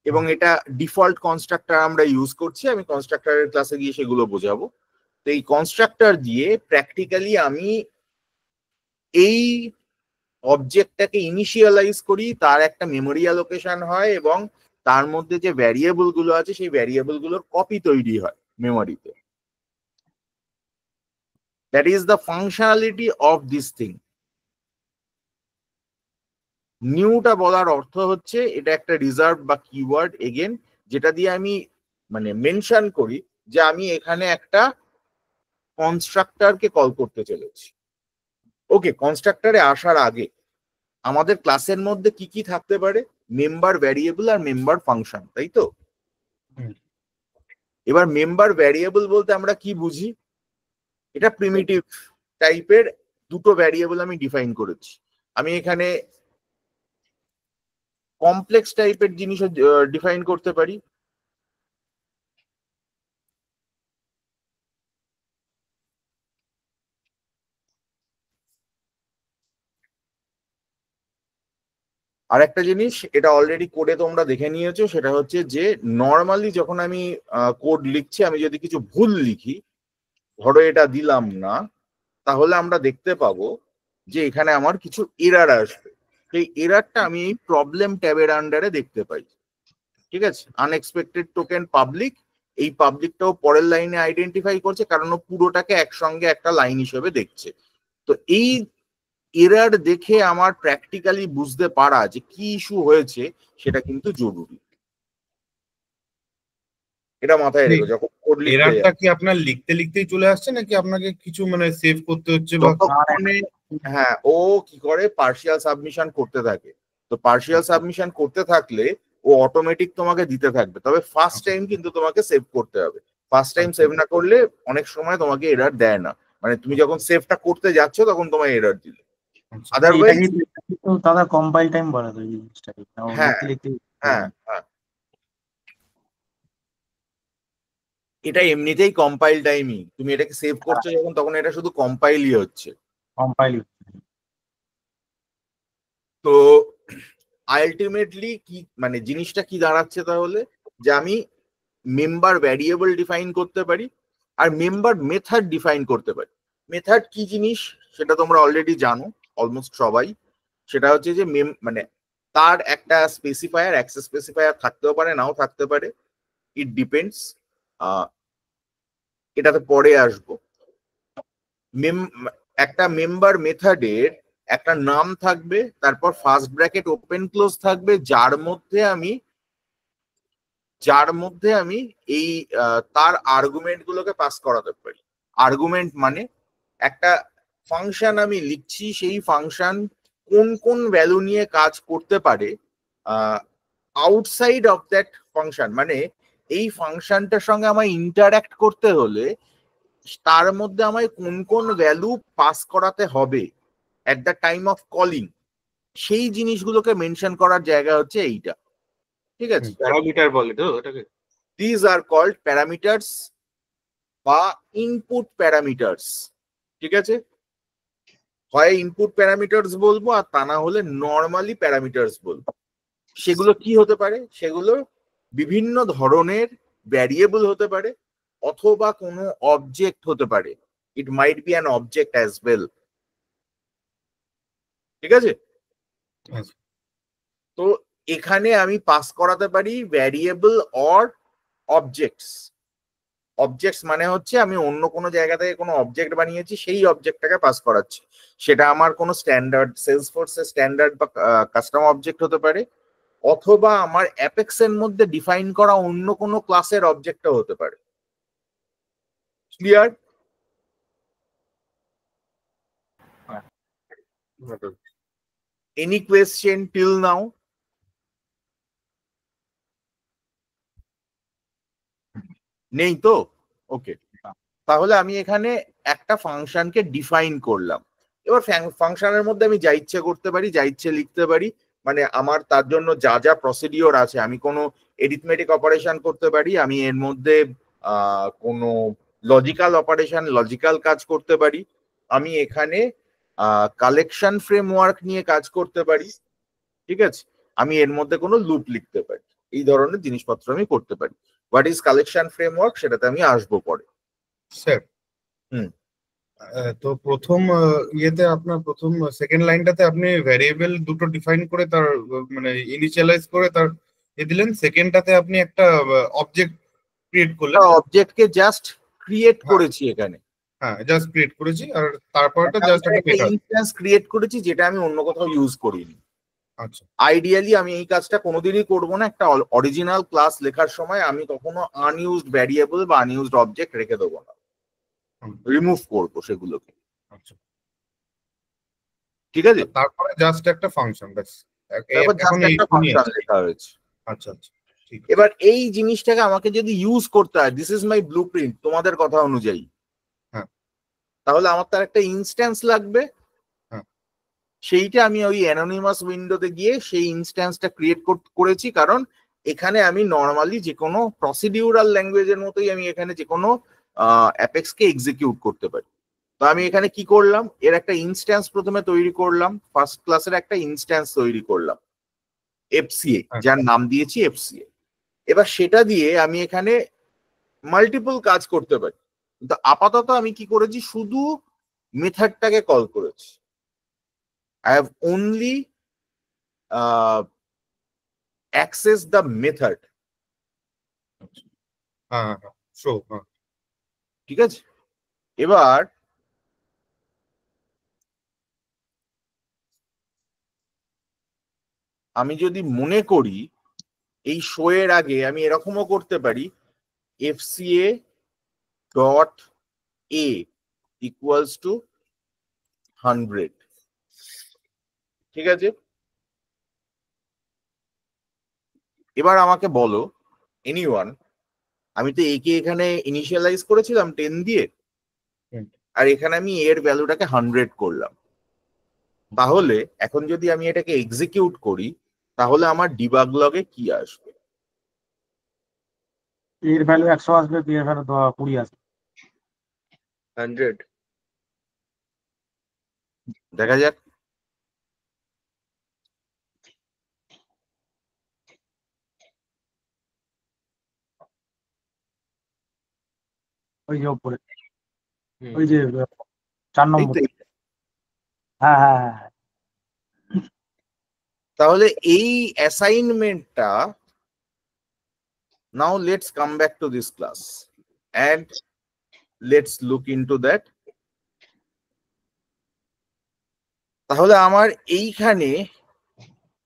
A: এবং এটা ডিফল্ট কনস্ট্রাক্টর আমরা ইউজ করছি। আমি কনস্ট্রাক্টরের ক্লাসে গিয়ে সেগুলো বোঝাবো। তো এই কনস্ট্রাক্টর দিয়ে প্র্যাকটিক্যালি আমি এই অবজেক্টটাকে ইনিশিয়ালাইজ করি, তার একটা মেমোরি অ্যালোকেশন হয়, এবং তার মধ্যে যে ভ্যারিয়েবল গুলো আছে সেই ভ্যারিয়েবল গুলোর কপি তৈরি হয় মেমোরিতে। That is the functionality of this thing. নিউটা বলার অর্থ হচ্ছে এটা একটা রিজার্ভ বা কিওয়ার্ড এগেন, যেটা দিয়ে আমি মানে মেনশন করি যে আমি এখানে একটা কনস্ট্রাক্টরকে কল করতে চলেছি। ওকে, কনস্ট্রাক্টরে আসার আগে আমাদের ক্লাসের মধ্যে কি কি থাকতে পারে? মেম্বার ভ্যারিয়েবল আর মেম্বার ফাংশন, তাই তো? এবার মেম্বার ভ্যারিয়েবল বলতে আমরা কি বুঝি? এটা প্রিমিটিভ টাইপের দুটো ভ্যারিয়েবল আমি ডিফাইন করেছি। আমি এখানে কমপ্লেক্স টাইপের জিনিসও ডিফাইন করতে পারি। আর একটা জিনিস, এটা অলরেডি কোডে তোমরা দেখে নিয়েছো, সেটা হচ্ছে যে নর্মালি যখন আমি কোড লিখছি, আমি যদি কিছু ভুল লিখি, ধরো এটা দিলাম না, তাহলে আমরা দেখতে পাবো যে এখানে আমার কিছু এরার আসবে। সেই এরারটা আমি এই প্রবলেম ট্যাবের আন্ডারে দেখতে পাই। ঠিক আছে? আনএক্সপেক্টেড টোকেন পাবলিক, এই পাবলিকটাও পরের লাইনে আইডেন্টিফাই করছে, কারণ ও পুরোটাকে একসঙ্গে একটা লাইন হিসেবে দেখছে। তো এই এরার দেখে আমার প্র্যাকটিক্যালি বুঝতে পারা যে কি ইস্যু হয়েছে সেটা কিন্তু জরুরি। এটা মাথায় রেখো যখন কোড লিখতে
B: এরারটা
A: যাবে।
B: কি আপনার লিখতে লিখতেই চলে আসছে, নাকি আপনাকে কিছু মানে সেভ করতে হচ্ছে বা
A: যতক্ষণে, হ্যাঁ, ও কি করে পার্শিয়াল সাবমিশন করতে থাকে। তো পার্শিয়াল সাবমিশন করতে থাকলে ও অটোমেটিক তোমাকে দিতে থাকবে, তবে ফার্স্ট টাইম কিন্তু তোমাকে সেভ করতে হবে। ফার্স্ট টাইম সেভ না করলে অনেক সময় তোমাকে এরার দেয় না, মানে তুমি যখন সেভটা করতে যাচ্ছ তখন তোমায় এরার দিলে। আদারওয়াইজ
D: দাদা কম্পাইল টাইম বলে তো এই জিনিসটাকে,
A: হ্যাঁ
D: লিখতে
A: হ্যাঁ হ্যাঁ, এটা এমনিতেই কম্পাইল টাইমই। তুমি এটাকে সেভ করছো যখন, তখন এটা শুধু কম্পাইলই হচ্ছে।
D: কম্পাইল।
A: তো আলটিমেটলি কি মানে জিনিসটা কি দাঁড়াচ্ছে তাহলে, যে আমি মেম্বার ভ্যারিয়েবল ডিফাইন করতে পারি আর মেম্বার মেথড ডিফাইন করতে পারি। মেথড কি জিনিস সেটা তোমরা অলরেডি জানো অলমোস্ট সবাই। সেটা হচ্ছে যে মানে তার একটা স্পেসিফায়ার, অ্যাক্সেস স্পেসিফায়ার থাকতেও পারে, নাও থাকতে পারে, ইট ডিপেন্ডস। এটাতে পরে আসবো। একটা মেম্বার মেথডের একটা নাম থাকবে, তারপর ফার্স্ট ব্র্যাকেট ওপেন ক্লোজ থাকবে, যার মধ্যে আমি এই তার আর্গুমেন্ট গুলোকে পাস করাতে পারি। আর্গুমেন্ট মানে একটা ফাংশন আমি লিখছি, সেই ফাংশন কোন কোন ভ্যালু নিয়ে কাজ করতে পারে আউটসাইড অফ দ্যাট ফাংশন, মানে এই ফাংশনটার সঙ্গে আমায় ইন্টারঅ্যাক্ট করতে হলে তার মধ্যে আমায় কোন কোন ভ্যালু পাস করাতে হবে at the time of calling, সেই জিনিসগুলোকে মেনশন করার জায়গা হচ্ছে এইটা। ঠিক আছে,
E: প্যারামিটার বলে তো এটাকে।
A: দিজ আর কল্ড প্যারামিটার্স বা ইনপুট প্যারামিটার্স। ঠিক আছে, হয় ইনপুট প্যারামিটার্স বলবো, আর তা না হলে নর্মালি প্যারামিটার্স বলবো। সেগুলো কি হতে পারে? সেগুলো বিভিন্ন ধরনের ভ্যারিয়েবল হতে পারে, অথবা কোনো অবজেক্ট হতে পারে। It might be an object as well. ঠিক আছে, তো এখানে আমি পাস করাতে পারি ভ্যারিয়েবল অর অবজেক্টস। অবজেক্টস মানে হচ্ছে আমি অন্য কোনো জায়গা থেকে কোনো অবজেক্ট বানিয়েছি, সেই অবজেক্টটাকে পাস করাচ্ছি। সেটা আমার কোনো স্ট্যান্ডার্ড সেলসফোর্সের স্ট্যান্ডার্ড বা কাস্টম অবজেক্ট হতে পারে, অথবা আমার অ্যাপেক্স এর মধ্যে ডিফাইন করা অন্য কোনো ক্লাসের অবজেক্টও হতে পারে। Clear? Any question till now? নেই তো? ওকে, তাহলে আমি এখানে একটা ফাংশনকে ডিফাইন করলাম। এবার ফাংশনের মধ্যে আমি যা ইচ্ছে করতে পারি, যা ইচ্ছে লিখতে পারি, মানে আমার তার জন্য যা যা প্রসিডিওর আছে, আমি কোনো এরিথমেটিক অপারেশন করতে পারি, আমি এর মধ্যে কোনো লজিক্যাল অপারেশন, লজিক্যাল কাজ করতে পারি, আমি এখানে কালেকশন ফ্রেমওয়ার্ক নিয়ে কাজ করতে পারি। ঠিক আছে, আমি এর মধ্যে কোনো লুপ লিখতে পারি, এই ধরনের জিনিসপত্র আমি করতে পারি। হোয়াট ইজ কালেকশন ফ্রেমওয়ার্ক সেটাতে আমি আসবো পরে।
B: স্যার, তো প্রথম ইয়েতে আপনার প্রথম সেকেন্ড লাইনটাতে আপনি ভ্যারিয়েবল দুটো ডিফাইন করে তার মানে ইনিশিয়ালাইজ করে তার দিলেন, সেকেন্ডটাতে আপনি একটা অবজেক্ট ক্রিয়েট করলেন।
A: অবজেক্টকে জাস্ট ক্রিয়েট করেছি এখানে,
B: হ্যাঁ জাস্ট ক্রিয়েট করেছি, আর তারপরটা জাস্ট একটা মেথড
A: ইনস্ট্যান্স ক্রিয়েট করেছি যেটা আমি অন্য কোথাও ইউজ করিনি।
B: আচ্ছা,
A: আইডিয়ালি আমি এই কাজটা কোনোদিনই করব না। একটা অরিজিনাল ক্লাস লেখার সময় আমি কখনো আনইউজড ভ্যারিয়েবল বা আনইউজড অবজেক্ট রেখে দেবো না, রিমুভ করবো সেগুলোকে।
B: আচ্ছা,
A: ঠিক আছে,
B: তারপরে জাস্ট একটা ফাংশন ব্যাস,
A: তারপর জাস্ট একটা ফাংশন লেখা হয়েছে।
B: আচ্ছা আচ্ছা, ঠিক আছে।
A: এবার এই জিনিসটাকে আমাকে যদি ইউজ করতে হয়, দিস ইজ মাই ব্লুপ্রিন্ট তোমাদের কথা অনুযায়ী,
B: হ্যাঁ,
A: তাহলে আমার তার একটা ইনস্ট্যান্স লাগবে।
B: হ্যাঁ,
A: সেইটা আমি ওই অ্যানোনিমাস উইন্ডোতে গিয়ে সেই ইনস্ট্যান্সটা ক্রিয়েট করেছি, কারণ এখানে আমি নর্মালি যে কোনো প্রসিডিউরাল ল্যাঙ্গুয়েজের মতোই আমি এখানে যে কোনো অ্যাপেক্সকে এক্সিকিউট করতে পারি। তো আমি এখানে কি করলাম, এর একটা ইনস্ট্যান্স প্রথমে তৈরি করলাম, ফার্স্ট ক্লাসের একটা ইনস্ট্যান্স তৈরি করলাম এফসিএ, যার নাম দিয়েছি এফসিএ। এবার সেটা দিয়ে আমি এখানে মাল্টিপল কাজ করতে পারি, কিন্তু আপাতত আমি কি করেছি, শুধু মেথডটাকে কল করেছি। I have only accessed the method.
B: হ্যাঁ,
A: ঠিক আছে, এবার আমি যদি মনে করি এই শো এর আগে আমি এরকমও করতে পারি, fca dot a equals to 100। ঠিক আছে, এবার আমাকে বলো এনিওয়ান, আমি তো একে এখানে ইনিশিয়ালাইজ করেছিলাম 10 দিয়ে, আর এখানে আমি এর ভ্যালুটাকে 100 করলাম। তাহলে এখন যদি আমি এটাকে এক্সিকিউট করি, তাহলে আমার ডিবাগ লগে কি আসবে?
D: এর ভ্যালু 100 আসবে, বি এর ভ্যালু 20 আসবে।
E: 100
A: দেখা যাক।
D: ওই যে উপরে, ওই যে 4
A: এই
D: নম্বর।
A: তো,
D: হ্যাঁ হ্যাঁ হ্যাঁ,
A: তাহলে এই অ্যাসাইনমেন্টটা, now let's come back to this class and let's look into that তাহলে আমার এইখানে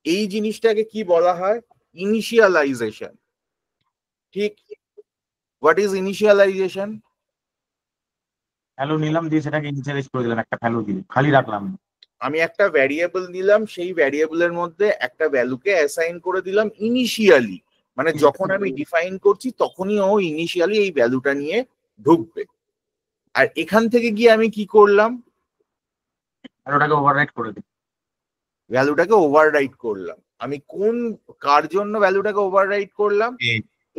A: এই জিনিসটাকে কি বলা হয়? ইনিশিয়ালাইজেশন। ঠিক। What is initialization?
D: ভ্যালু নিলাম, দিয়ে সেটাকে ইনিশিয়ালাইজ করে দিলাম, একটা ভ্যালু দিয়ে খালি রাখলাম।
A: আমি একটা ভ্যারিয়েবল নিলাম, সেই ভ্যারিয়েবলের মধ্যে একটা ভ্যালুকে অ্যাসাইন করে দিলাম ইনিশিয়ালি, মানে যখন আমি ডিফাইন করছি তখনই ও ইনিশিয়ালি এই ভ্যালুটা নিয়ে ঢুকবে। আর এখান থেকে গিয়ে আমি কি করলাম?
D: আর ওটাকে ওভাররাইট করে দিই।
A: ভ্যালুটাকে ওভাররাইট করলাম। আমি কোন কার জন্য ভ্যালুটাকে ওভাররাইট করলাম?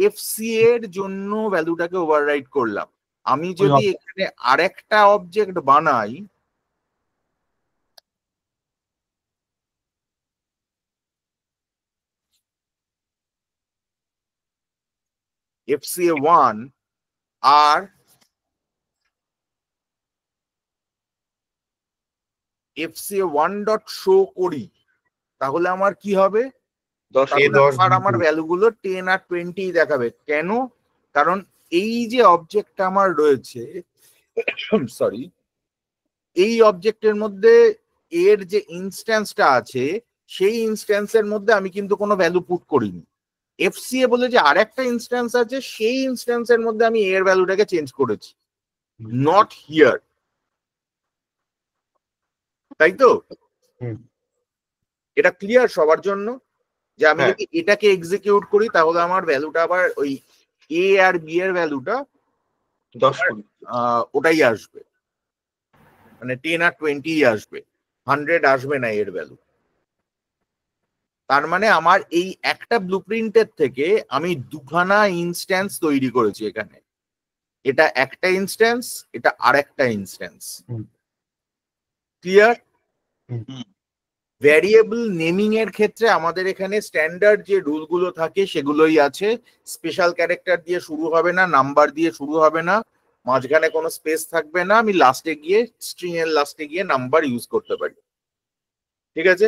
A: এফসি এর জন্য ভ্যালুটাকে ওভাররাইট করলাম। আমি যদি এখানে আরেকটা অবজেক্ট বানাই, FCA1 আর FCA1 ডট শো করি, তাহলে আমার কি হবে? আমার ভ্যালুগুলো 10 আর 20 দেখাবে। কেন? কারণ এই যে অবজেক্টটা আমার রয়েছে, সরি, এই অবজেক্টের মধ্যে এর যে ইনস্ট্যান্সটা আছে, সেই ইনস্ট্যান্সের মধ্যে আমি কিন্তু কোনো ভ্যালু পুট করিনি। এফসিএ বলে যে আরেকটা ইনস্ট্যান্স আছে, সেই ইনস্ট্যান্সের মধ্যে আমি এর ভ্যালুটাকে চেঞ্জ করেছি, নট হিয়ার। তাই তো? এটা ক্লিয়ার সবার জন্য যে আমি যদি এটাকে এক্সিকিউট করি তাহলে আমার ভ্যালুটা আবার ওই এ আর বি এর ভ্যালুটা
E: 10
A: ওটাই আসবে, মানে 10 আর 20 আসবে, 100 আসবে না এর ভ্যালু। তার মানে আমার এই একটা ব্লুপ্রিন্টের থেকে আমি দুখানা ইনস্ট্যান্স তৈরি করেছি এখানে। এটা একটা ইনস্ট্যান্স, এটা আরেকটা ইনস্ট্যান্স। ক্লিয়ার? ভ্যারিয়েবল নেমিং এর ক্ষেত্রে আমাদের এখানে স্ট্যান্ডার্ড যে রুল গুলো থাকে সেগুলোই আছে। স্পেশাল ক্যারেক্টার দিয়ে শুরু হবে না, নাম্বার দিয়ে শুরু হবে না, মাঝখানে কোনো স্পেস থাকবে না। আমি লাস্টে গিয়ে স্ট্রিং এর লাস্টে গিয়ে নাম্বার ইউজ করতে পারি। ঠিক আছে?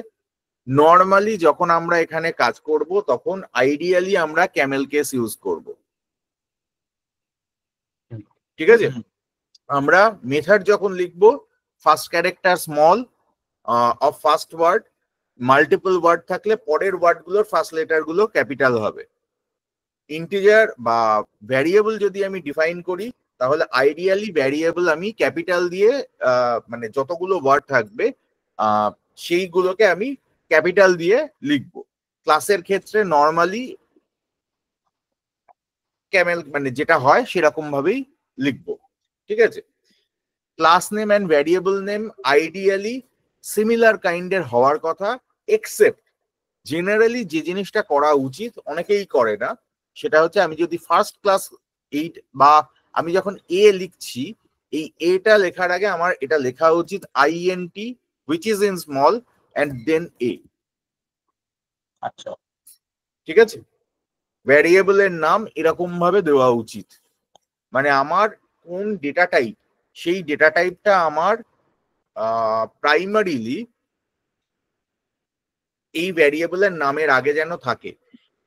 A: নর্মালি যখন আমরা এখানে কাজ করব তখন আইডিয়ালি আমরা ক্যামেল কেস ইউজ করব। ঠিক আছে? আমরা মেথড যখন লিখবো, first character small of first word, multiple word থাকলে পরের ওয়ার্ড গুলোর ফার্স্ট লেটার গুলো ক্যাপিটাল হবে। ইন্টিজার বা ভ্যারিয়েবল যদি আমি ডিফাইন করি তাহলে আইডিয়ালি ভ্যারিয়েবল আমি ক্যাপিটাল দিয়ে মানে যতগুলো ওয়ার্ড থাকবে সেইগুলোকে আমি ক্যাপিটাল দিয়ে লিখবো। ক্লাসের ক্ষেত্রে নর্মালি ক্যামেল মানে যেটা হয় সেরকম ভাবেই লিখবো। ঠিক আছে? Class name and variable name ideally similar কাইন্ডের হওয়ার কথা, এক্সেপ্ট জেনারেলি যে জিনিসটা করা উচিত অনেকেই করে না, সেটা হচ্ছে আমি যদি ফার্স্ট ক্লাস 8 বা আমি যখন এ লিখছি, এই এটা লেখার আগে আমার এটা লেখা উচিত INT which is in small and then A।
D: আচ্ছা,
A: ঠিক আছে? ভ্যারিয়েবলের নাম এরকম ভাবে দেওয়া উচিত, মানে আমার কোন ডেটা টাইপ, সেই ডেটা টাইপটা আমার প্রাইমারিলি এই ভ্যারিয়েবলের নামের আগে যেন থাকে।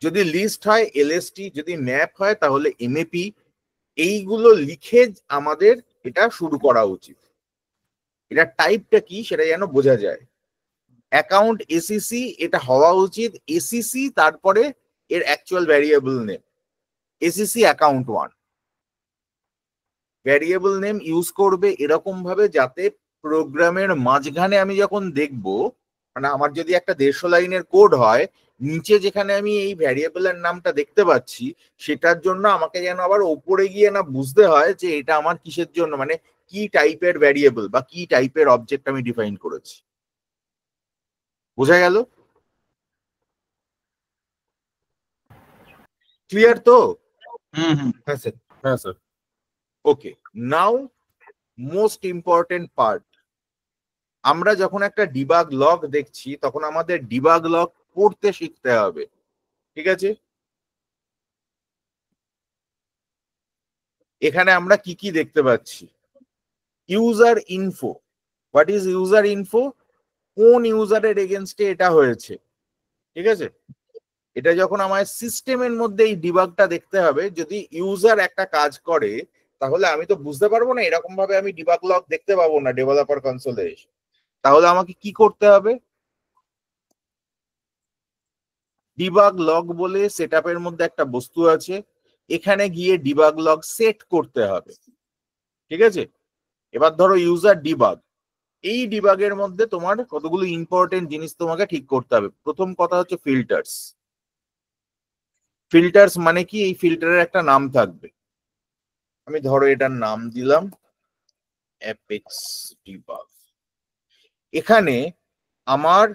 A: যদি লিস্ট হয় LST, যদি ম্যাপ হয় তাহলে MAP। এইগুলো লিখে আমাদের এটা শুরু করা উচিত। এটা টাইপটা কি সেটা যেন বোঝা যায়। অ্যাকাউন্ট ACC এটা হওয়া উচিত ACC, তারপরে এর actual variable name ACC account 1। Variable name use করবে এরকম ভাবে যাতে প্রোগ্রামের মাঝখানে আমি যখন দেখব, মানে আমার যদি একটা 150 লাইনের কোড হয়, নিচে যেখানে আমি এই ভ্যারিয়েবলের নামটা দেখতে পাচ্ছি সেটার জন্য আমাকে যেন আবার ওপরে গিয়ে না বুঝতে হয় যে এটা আমার কিসের জন্য, মানে কি টাইপের ভ্যারিয়েবল বা কি টাইপের অবজেক্ট আমি ডিফাইন করেছি। বোঝা গেল? ক্লিয়ার তো?
B: হ্যাঁ স্যার।
C: হ্যাঁ স্যার।
A: ওকে, নাও মোস্ট ইম্পর্টেন্ট পার্ট। আমরা যখন একটা ডিবাগ লগ দেখছি তখন আমাদের ডিবাগ লগ পড়তে শিখতে হবে। ঠিক আছে? এখানে আমরা কি কি দেখতে পাচ্ছি? User info. What is user info? কোন ইউজারের এগেনস্টে এটা হয়েছে। ঠিক আছে? এটা যখন আমার সিস্টেমের মধ্যে এই ডিবাগটা দেখতে হবে, যদি ইউজার একটা কাজ করে তাহলে আমি তো বুঝতে পারবো না, এরকম ভাবে আমি ডিবাগ লগ দেখতে পাবো না ডেভেলপার কনসোলে এসে। তাহলে আমাকে কি করতে হবে? ডিবাগ লগ বলে সেটআপের মধ্যে একটা বস্তু আছে, এখানে গিয়ে ডিবাগ লগ সেট করতে হবে। ঠিক আছে, এবার ধরো ইউজার ডিবাগ, এই ডিবাগের মধ্যে তোমার কতগুলো ইম্পর্টেন্ট জিনিস তোমাকে ঠিক করতে হবে। প্রথম কথা হচ্ছে ফিল্টার্স। ফিল্টার্স মানে কি? এই ফিল্টারের একটা নাম থাকবে। আমি ধরো এটার নাম দিলাম অ্যাপেক্স ডিবাগ। এখানে আমার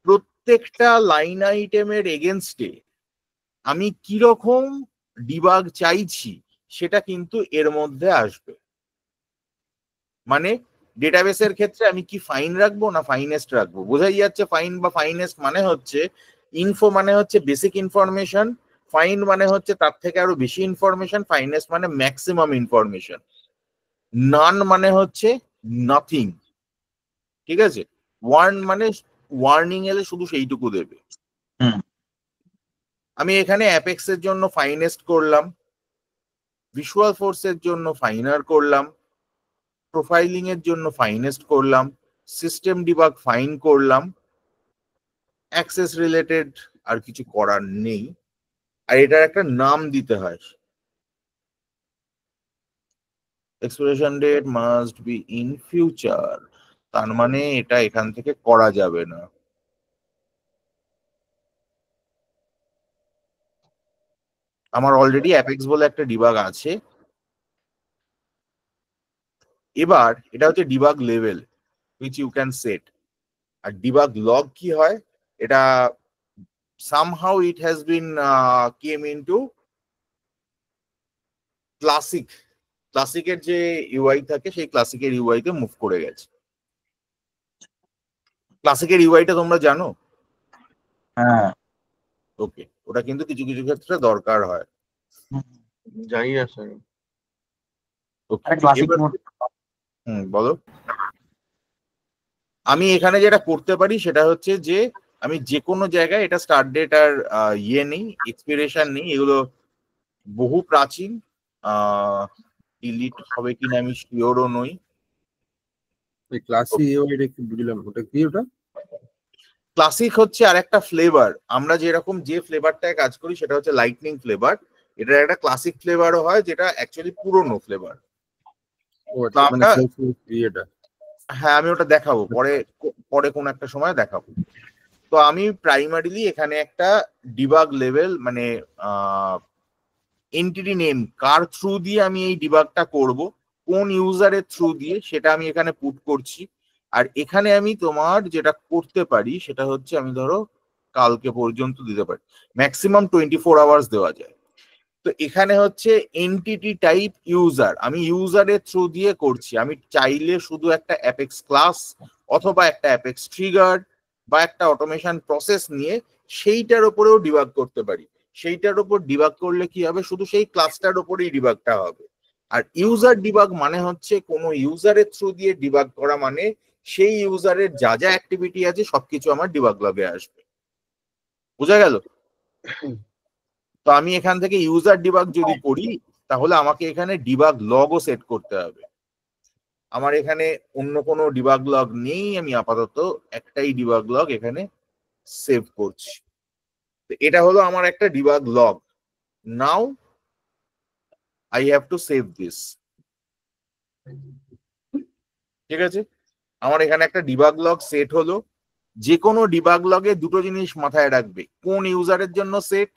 A: প্রত্যেকটা লাইন আইটেমের এগেনস্টে আমি কিরকম ডিবাগ চাইছি সেটা কিন্তু এর মধ্যে আসবে। মানে ডেটাবেসের ক্ষেত্রে আমি কি ফাইন রাখবো না ফাইনেস্ট রাখবো, বোঝাই যাচ্ছে। ফাইন বা ফাইনেস্ট মানে হচ্ছে ইনফো মানে হচ্ছে বেসিক ইনফরমেশন, ফাইন মানে হচ্ছে তার থেকে আরো বেশি ইনফরমেশন, ফাইনেস্ট মানে ম্যাক্সিমাম ইনফরমেশন, নান মানে হচ্ছে নাথিং। ঠিক আছে, ওয়ার্ন মানে ওয়ার্নিং এলে শুধু সেইটুকু দেবে। আমি এখানে অ্যাপেক্স এর জন্য ফাইনেস্ট করলাম, ভিজুয়াল ফোর্সের জন্য ফাইনার করলাম, প্রোফাইলিং এর জন্য ফাইনেস্ট করলাম, সিস্টেম ডিবাগ ফাইন করলাম, অ্যাক্সেস রিলেটেড আর কিছু করার নেই। আর এটার একটা নাম দিতে হয়, expiration date must be in future, তার মানে এটা এখান থেকে করা যাবে না। আমার অলরেডি অ্যাপেক্স বলে একটা ডিবাগ আছে। এবার এটা হচ্ছে debug level which you can set। আর ডিবাগ লগ কি হয়, এটা somehow it has been came into ক্লাসিকের যে ইউআই থাকে সেই ক্লাসিকের ইউআই তে মুভ করে গেছে। ক্লাসিকের ইউআইটা তোমরা জানো?
D: হ্যাঁ,
A: ওকে, ওটা কিন্তু কিছু কিছু ক্ষেত্রে দরকার হয়।
E: জানি না স্যার।
D: Classic mode.
A: বলো। আমি এখানে যেটা করতে পারি সেটা হচ্ছে যে আমি যে কোনো জায়গায় এটা স্টার্ট ডেট আর ইয়ে নেই, এক্সপিরেশন নেই, এগুলো বহু প্রাচীন। ডিলিট হবে কিনা আমি শিওরও নই।
C: ক্লাসি ওইটা কি বুঝলাম, ওটা কি? ওটা
A: ক্লাসিক হচ্ছে আর একটা ফ্লেভার। আমরা যেরকম যে ফ্লেভারটায় কাজ করি সেটা হচ্ছে লাইটনিং ফ্লেভার, এটা একটা ক্লাসিক ফ্লেভারও হয় যেটা অ্যাকচুয়ালি পুরনো ফ্লেভার।
C: মানে এটা
A: হ্যাঁ, আমি ওটা দেখাবো পরে, পরে কোন একটা সময় দেখাবো। তো আমি প্রাইমারিলি এখানে একটা ডিবাগ লেভেল মানে এন্টিটি নেম কার থ্রু দিয়ে আমি এই ডিবাগটা করব, কোন ইউজারের থ্রু দিয়ে, সেটা আমি এখানে পুট করছি। আর এখানে আমি তোমার যেটা করতে পারি সেটা হচ্ছে আমি ধরো কালকে পর্যন্ত দিতে পারি, ম্যাক্সিমাম 24 আওয়ার্স দেওয়া যায়। তো এখানে হচ্ছে এন্টিটি টাইপ ইউজার, আমি ইউজারের থ্রু দিয়ে করছি। আমি চাইলে শুধু একটা অ্যাপেক্স ক্লাস অথবা একটা অ্যাপেক্স ট্রিগার বা একটা অটোমেশন প্রসেস নিয়ে সেইটার উপরেও ডিবাগ করতে পারি। সেইটার উপর ডিবাগ করলে কি হবে, শুধু সেই ক্লাসটার উপরেই ডিবাগটা হবে। আর ইউজার ডিবাগ মানে হচ্ছে কোনো ইউজারের থ্রু দিয়ে ডিবাগ করা, মানে সেই ইউজারের যা যা অ্যাক্টিভিটি আছে সবকিছু আমার ডিবাগ লগে আসবে। বোঝা গেল? তো আমি এখান থেকে ইউজার ডিবাগ যদি করি তাহলে আমাকে এখানে ডিবাগ লগও সেট করতে হবে। আমার এখানে অন্য কোনো ডিবাগ লগ নেই, আমি আপাতত একটাই ডিবাগ লগ এখানে সেভ করছি। তো এটা হলো আমার একটা debug log. Now I have to save this. ঠিক আছে, আমার এখানে একটা ডিবাগ লগ সেট হলো। যে কোনো ডিবাগ লগে দুটো জিনিস মাথায় রাখবে, কোন ইউজারের জন্য সেট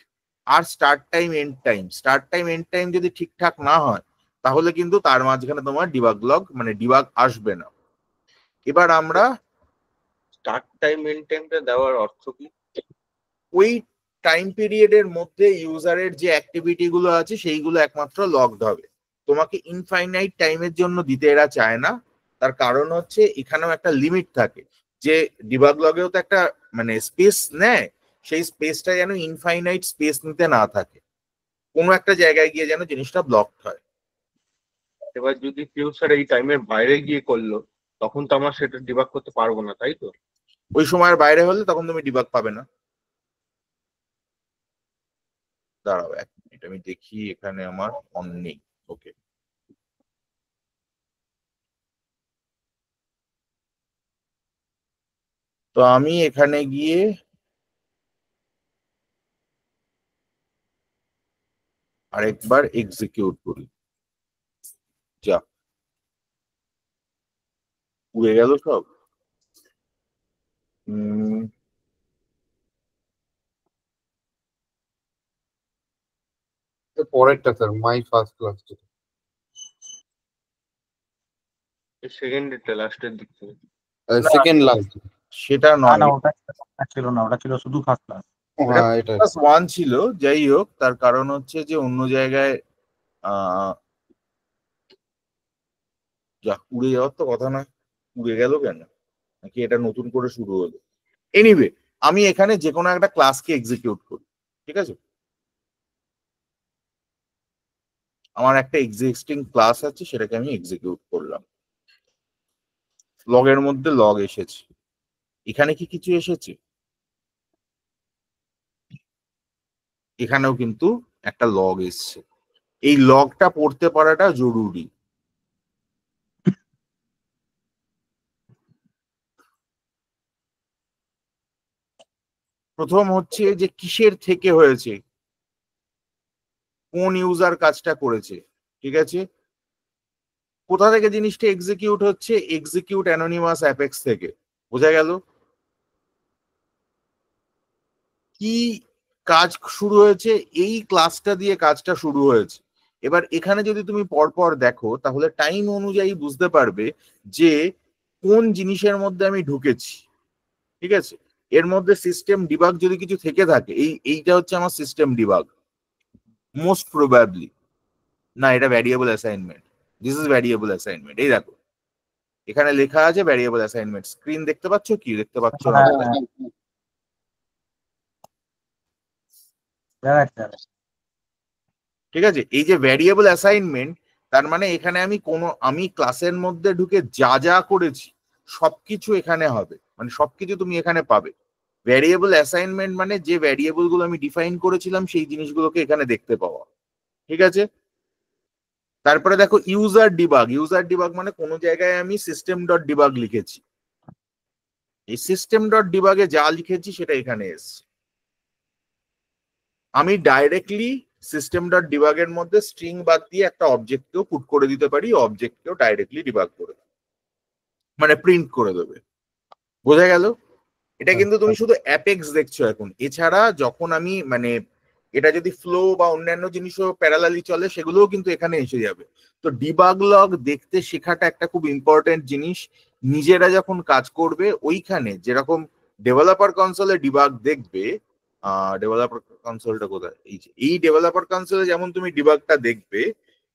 A: আর start time end time. Start time end time যদি ঠিকঠাক না হয় তাহলে কিন্তু তার মাঝখানে তোমার ডিবাগ লগ মানে ডিবাগ আসবে না। এবার আমরা
E: স্টার্ট টাইম এন্ড টাইমটা দেওয়ার অর্থ কি?
A: ওই টাইম পিরিয়ডের মধ্যে ইউজারের যে অ্যাক্টিভিটি গুলো আছে সেইগুলো একমাত্র লগড হবে। তোমাকে ইনফাইনাইট টাইমের জন্য দিতে এরা চায় না। তার কারণ হচ্ছে এখানেও একটা লিমিট থাকে, যে ডিবাগ লগেও তো একটা মানে স্পেস নেয়, সেই স্পেসটা যেন ইনফাইনাইট স্পেস নিতে না থাকে, কোনো একটা জায়গায় গিয়ে যেন জিনিসটা ব্লকড হয়।
E: এবার যদি কেউ স্যার এই টাইমের বাইরে গিয়ে করলো তখন তো আমরা সেটা ডিবাগ করতে পারবো না, তাই তো?
A: ওই সময়ের বাইরে হলে তখন তুমি ডিবাগ পাবে না। দাঁড়াও এক মিনিট, আমি দেখি এখানে আমার অন নেই। ওকে, তো আমি এখানে গিয়ে আরেকবার এক্সিকিউট করি, যা উড়ে গেল সব।
B: পরেরটা স্যার, মাই ফার্স্ট ক্লাস।
E: সেকেন্ডেরটা লাস্টের দিক থেকে।
B: Second last.
A: সেটা
D: না
A: নয়,
D: না, ওটা ছিল না, ওটা ছিল শুধু ফার্স্ট ক্লাস।
B: হ্যাঁ এটা
A: ক্লাস 1 ছিল। যাই হোক, তার কারণ হচ্ছে যে অন্য জায়গায় যা উড়ে যাওয়ার তো কথা নয়, উড়ে গেল কেন, নাকি এটা নতুন করে শুরু হলো? এনিওয়ে, আমি এখানে যে কোনো একটা ক্লাসকে এক্সিকিউট করি, ঠিক আছে? আমার একটা এক্সিস্টিং ক্লাস আছে, সেটাকে আমি এক্সিকিউট করলাম। লগের মধ্যে লগ এসেছে, এখানে কি কিছু এসেছে? এখানেও কিন্তু একটা লগ এসছে। এই লগটা পড়তে পারাটা জরুরি। প্রথম হচ্ছে যে কিসের থেকে হয়েছে, কোন ইউজার কাজটা করেছে, ঠিক আছে? কোথা থেকে জিনিসটা এক্সিকিউট হচ্ছে? এক্সিকিউট অ্যানোনিমাস অ্যাপেক্স থেকে। বোঝা গেল? কি কাজ শুরু হয়েছে? এই ক্লাসটা দিয়ে কাজটা শুরু হয়েছে। এবার এখানে যদি তুমি পরপর দেখো, তাহলে টাইম অনুযায়ী বুঝতে পারবে যে কোন জিনিসের মধ্যে আমি ঢুকেছি, ঠিক আছে? এর মধ্যে সিস্টেম ডিবাগ যদি কিছু থেকে থাকে, এইটা হচ্ছে আমার সিস্টেম ডিবাগ মোস্ট প্রবাবলি। না, এটা variable assignment. This is variable assignment. এই দেখো, এখানে লেখা আছে ভ্যারিয়েবল অ্যাসাইনমেন্ট। স্ক্রিন দেখতে পাচ্ছ কি? দেখতে পাচ্ছ না? ঠিক আছে, এই যে ভ্যারিয়েবল অ্যাসাইনমেন্ট, তার মানে এখানে আমি ক্লাসের মধ্যে ঢুকে যা যা করেছি সবকিছু এখানে হবে, মানে সবকিছু তুমি এখানে পাবে। ভ্যারিয়েবল অ্যাসাইনমেন্ট মানে যে ভ্যারিয়েবল গুলো আমি ডিফাইন করেছিলাম সেই জিনিসগুলোকে এখানে দেখতে পাওয়া, ঠিক আছে? তারপরে দেখো ইউজার ডিবাগ। ইউজার ডিবাগ মানে কোনো জায়গায় আমি সিস্টেম ডট ডিবাগ লিখেছি, এই সিস্টেম ডট ডিবাগে যা লিখেছি সেটা এখানে এসছে। আমি ডাইরেক্টলি সিস্টেম ডট ডিবাগের মধ্যে স্ট্রিং বাদ দিয়ে একটা অবজেক্টকেও পুট করে দিতে পারি, অবজেক্টকেও ডাইরেক্টলি ডিবাগ করে দেবে, মানে প্রিন্ট করে দেবে। বোঝা গেল? এটা কিন্তু তুমি শুধু অ্যাপেক্স দেখছো এখন। এছাড়া যখন আমি মানে এটা যদি ফ্লো বা অন্যান্য জিনিসও প্যারালালি চলে, সেগুলোও কিন্তু এখানে এসে যাবে। তো ডিবাগ লগ দেখতে শেখাটা একটা খুব ইম্পর্টেন্ট জিনিস। নিজেরা যখন কাজ করবে, ওইখানে যেরকম ডেভেলপার কনসোলে ডিবাগ দেখবে, ডেভেলপার কনসোলটা কোথায়? এই ডেভেলপার কনসোলে যেমন তুমি ডিবাগটা দেখবে,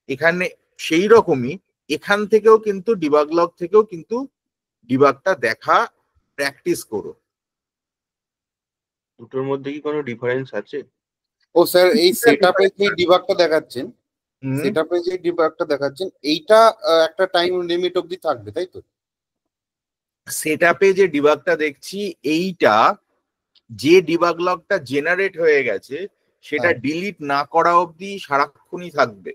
A: এখানে সেই রকমই এখান থেকেও কিন্তু ডিবাগ লগ থেকেও কিন্তু ডিবাগটা দেখা প্র্যাকটিস করো।
E: দুটোর মধ্যে কি কোনো ডিফারেন্স আছে?
B: ও স্যার, এই সেটআপে যে ডিবাগটা দেখাচ্ছেন, সেটআপে যে ডিবাগটা দেখাচ্ছেন, এইটা একটা টাইম লিমিট অবধি থাকবে, তাই তো?
A: সেটআপে যে ডিবাগটা দেখছি, এইটা যে ডিবাগ লগটা জেনারেট হয়ে গেছে সেটা ডিলিট না করা অবধি সারাক্ষণই থাকবে।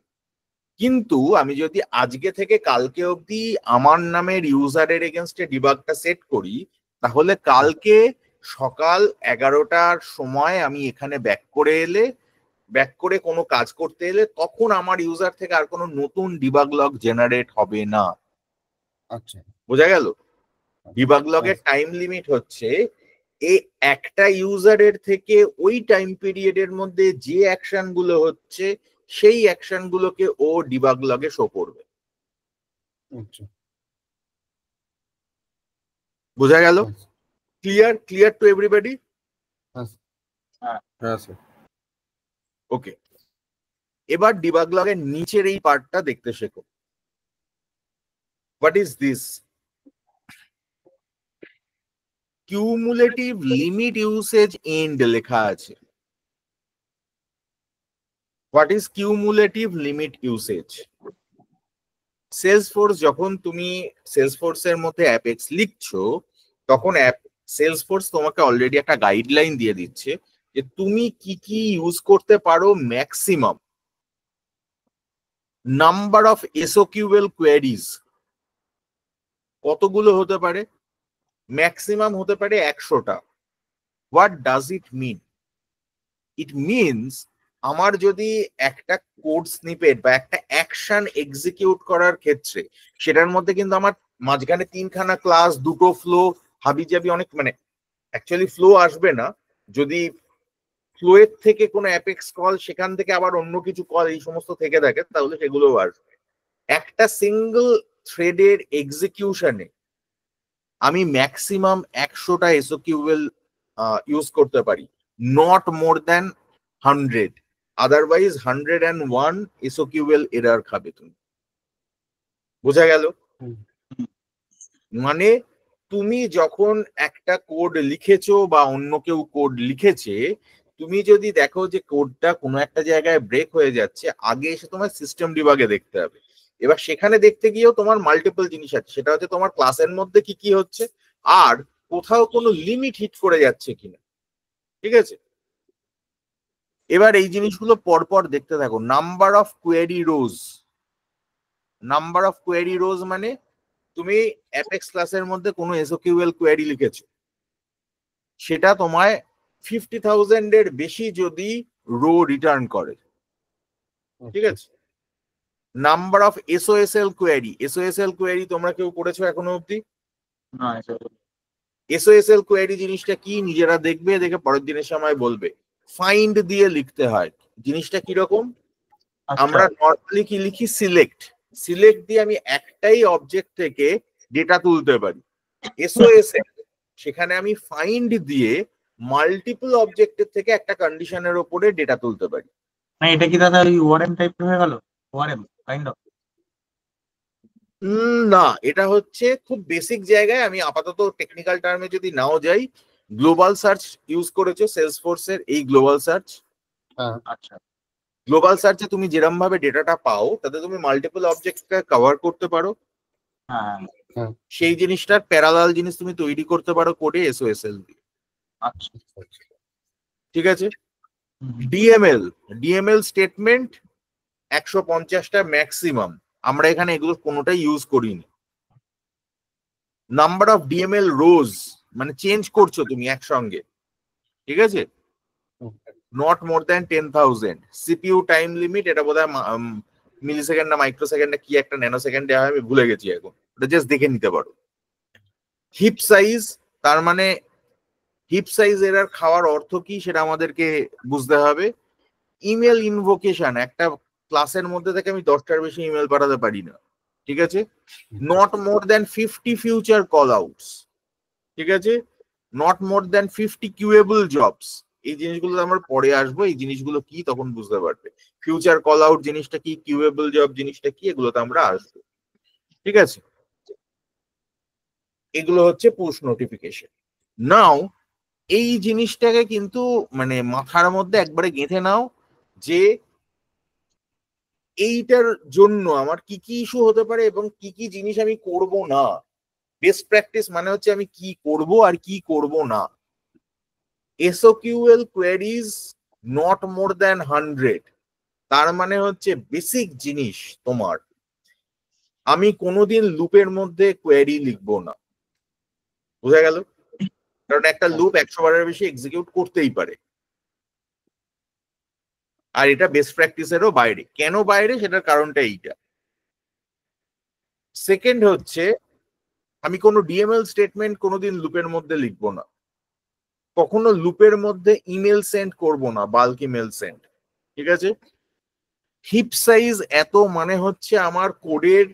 A: কিন্তু আমি যদি আজকে থেকে কালকে অবধি আমার নামের ইউজারের এগেনস্টে ডিবাগটা সেট করি, তাহলে কালকে সকাল 11টার সময় আমি এখানে ব্যাক করে কোনো কাজ করতে এলে, তখন আমার ইউজার থেকে আর কোনো নতুন ডিবাগ লগ জেনারেট হবে না।
B: আচ্ছা,
A: বোঝা গেল? ডিবাগ লগের টাইম লিমিট হচ্ছে এই একটা ইউজারের থেকে ওই টাইম পিরিয়ডের মধ্যে যে অ্যাকশন গুলো হচ্ছে সেই অ্যাকশন গুলোকে ও ডিবাগ লগে শো করবে। বোঝা গেল? Clear to everybody?
B: হ্যাঁ স্যার।
A: ওকে, এবার ডিবাগ লগের নিচের এই পার্টটা দেখতে শেখো। What is this? Cumulative limit usage and লেখা আছে। What is cumulative limit usage? Salesforce, যখন তুমি সেলসফোর্সের মধ্যে অ্যাপেক্স লিখছো, তখন সেলসফোর্স তোমাকে অলরেডি একটা গাইডলাইন দিয়ে দিচ্ছে যে তুমি কি কি ইউজ করতে পারো। Maximum number of SOQL queries কতগুলো হতে পারে? ম্যাক্সিমাম হতে পারে 100টা। What does it mean? It means আমার যদি একটা কোড স্নিপেট বা একটা অ্যাকশন এক্সিকিউট করার ক্ষেত্রে সেটার মধ্যে কিন্তু আমার মাঝখানে 3খানা ক্লাস, 2টো ফ্লো, হাবিজাবি অনেক, মানে অ্যাকচুয়ালি ফ্লো আসবে না, যদি ফ্লোয়ের থেকে কোনো অ্যাপেক্স কল, সেখান থেকে আবার অন্য কিছু কল, এই সমস্ত থেকে থাকে, তাহলে সেগুলোও আসবে। একটা সিঙ্গল থ্রেডের এক্সিকিউশনে আমি ম্যাক্সিমাম 100টা এসওকিউএল ইউজ করতে পারি, not more than 100। Otherwise 101 SOQL error খাবে তুমি। বোঝা গেল? মানে তুমি যখন একটা কোড লিখেছো বা অন্য কেউ কোড লিখেছে, তুমি যদি দেখো যে কোডটা কোনো একটা জায়গায় ব্রেক হয়ে যাচ্ছে, আগে এসে তোমার সিস্টেম ডিবাগে দেখতে হবে। এবার সেখানে দেখতে গিয়েও তোমার মাল্টিপল জিনিস আছে, সেটা হচ্ছে তোমার ক্লাসের মধ্যে কি কি হচ্ছে, আর কোথাও কোনো লিমিট হিট করে যাচ্ছে কিনা। ঠিক আছে, এবার এই জিনিসগুলো পরপর দেখতে থাকো। Number of query rows, number of query rows মানে তুমি অ্যাপেক্স ক্লাসের মধ্যে কোনো এসওকিউএল কোয়েরি লিখেছো, সেটা তোমায় 50,000 এর বেশি যদি রো রিটার্ন করে, ঠিক আছে। নাম্বার অফ এসওএসএল কোয়েরি, এসওএসএল কোয়েরি তোমরা কেউ করেছো এখনো অবধি?
D: না,
A: এসওএসএল কোয়েরি জিনিসটা কি নিজেরা দেখবে, দেখে পরের দিনের সময় বলবে। ফাইন্ড দিয়ে লিখতে হয়। জিনিসটা কিরকম? আমরা নর্মালি কি লিখি? সিলেক্ট। সিলেক্ট দিয়ে আমি একটাই অবজেক্ট থেকে ডেটা তুলতে পারি। এসওএসএল সেখানে আমি ফাইন্ড দিয়ে মাল্টিপল অবজেক্টের থেকে একটা কন্ডিশনের উপরে ডেটা তুলতে পারি।
D: না, এটা কি দাদা ওই ওআরএম টাইপের হয়ে গেল? ORM kind of?
A: না, এটা হচ্ছে খুব বেসিক জায়গায়। আমি আপাতত টেকনিক্যাল টার্মে যদি নাও যাই, গ্লোবাল সার্চ ইউজ করেছো সেলসফোর্সের, এই গ্লোবাল সার্চ।
D: আচ্ছা,
A: গ্লোবাল সার্চে তুমি যেরকম ভাবে ডেটাটা পাও, তাতে তুমি মাল্টিপল অবজেক্টকে কভার করতে পারো।
D: হ্যাঁ,
A: সেই জিনিসটার প্যারালাল জিনিস তুমি তৈরি করতে পারো কোডে এসওএসএল দিয়ে।
D: আচ্ছা,
A: ঠিক আছে। ডিএমএল, ডিএমএল স্টেটমেন্ট 150টা ম্যাক্সিমাম। আমরা এখানে এগুলো কোনোটাই ইউজ করিনি। নাম্বার অফ ডিএমএল রোজ মানে চেঞ্জ করছো তুমি একসঙ্গে, ঠিক আছে, not more than 10,000। CPU time limit, এটা বোধহয় মিলি সেকেন্ড না মাইক্রো সেকেন্ড না কি একটা ন্যানো সেকেন্ডে হয়, আমি ভুলে গেছি এখন, ওটা জাস্ট দেখে নিতে পারো। হিপ সাইজ, তার মানে হিপ সাইজ এরার খাওয়ার অর্থ কি সেটা আমাদেরকে বুঝতে হবে। ইমেল ইনভোকেশন, একটা ক্লাসের মধ্যে থেকে আমি 10টার বেশি ইমেল পাঠাতে পারি না, ঠিক আছে। Not more than 50 future callouts, ঠিক আছে। Not more than 50 queueable jobs. এই জিনিসগুলো আমরা পরে আসবো, এই জিনিসগুলো কি তখন বুঝতে পারবে। ফিউচার কল আউট জিনিসটা কি, কিউয়েবল জব জিনিসটা কি, এগুলোতে আমরা আসবো, ঠিক আছে। এগুলো হচ্ছে পুশ নোটিফিকেশন। নাও এই জিনিসটাকে কিন্তু মানে মাথার মধ্যে একবারে গেঁথে নাও যে এইটার জন্য আমার কি কি ইস্যু হতে পারে এবং কি কি জিনিস আমি করব না। বেস্ট প্র্যাকটিস মানে হচ্ছে আমি কি করব আর কি করব না। এসওকিউএল কোয়েরিজ নট মোর দ্যান 100, তার মানে হচ্ছে বেসিক জিনিস তোমার, আমি কোনোদিন লুপের মধ্যে কোয়েরি লিখবো না। বোঝা গেল? কারণ একটা লুপ 100 বারের বেশি এক্সিকিউট করতেই পারে, আর এটা বেস্ট প্র্যাকটিসেরও বাইরে। কেন বাইরে সেটার কারণটা এইটা। সেকেন্ড হচ্ছে আমি কোনো ডিএমএল স্টেটমেন্ট কোনোদিন লুপের মধ্যে লিখবো না। কখনো লুপের মধ্যে ইমেল সেন্ড করব না, বাল্ক ইমেল সেন্ড, ঠিক আছে। হিপ সাইজ এত মানে হচ্ছে আমার কোডের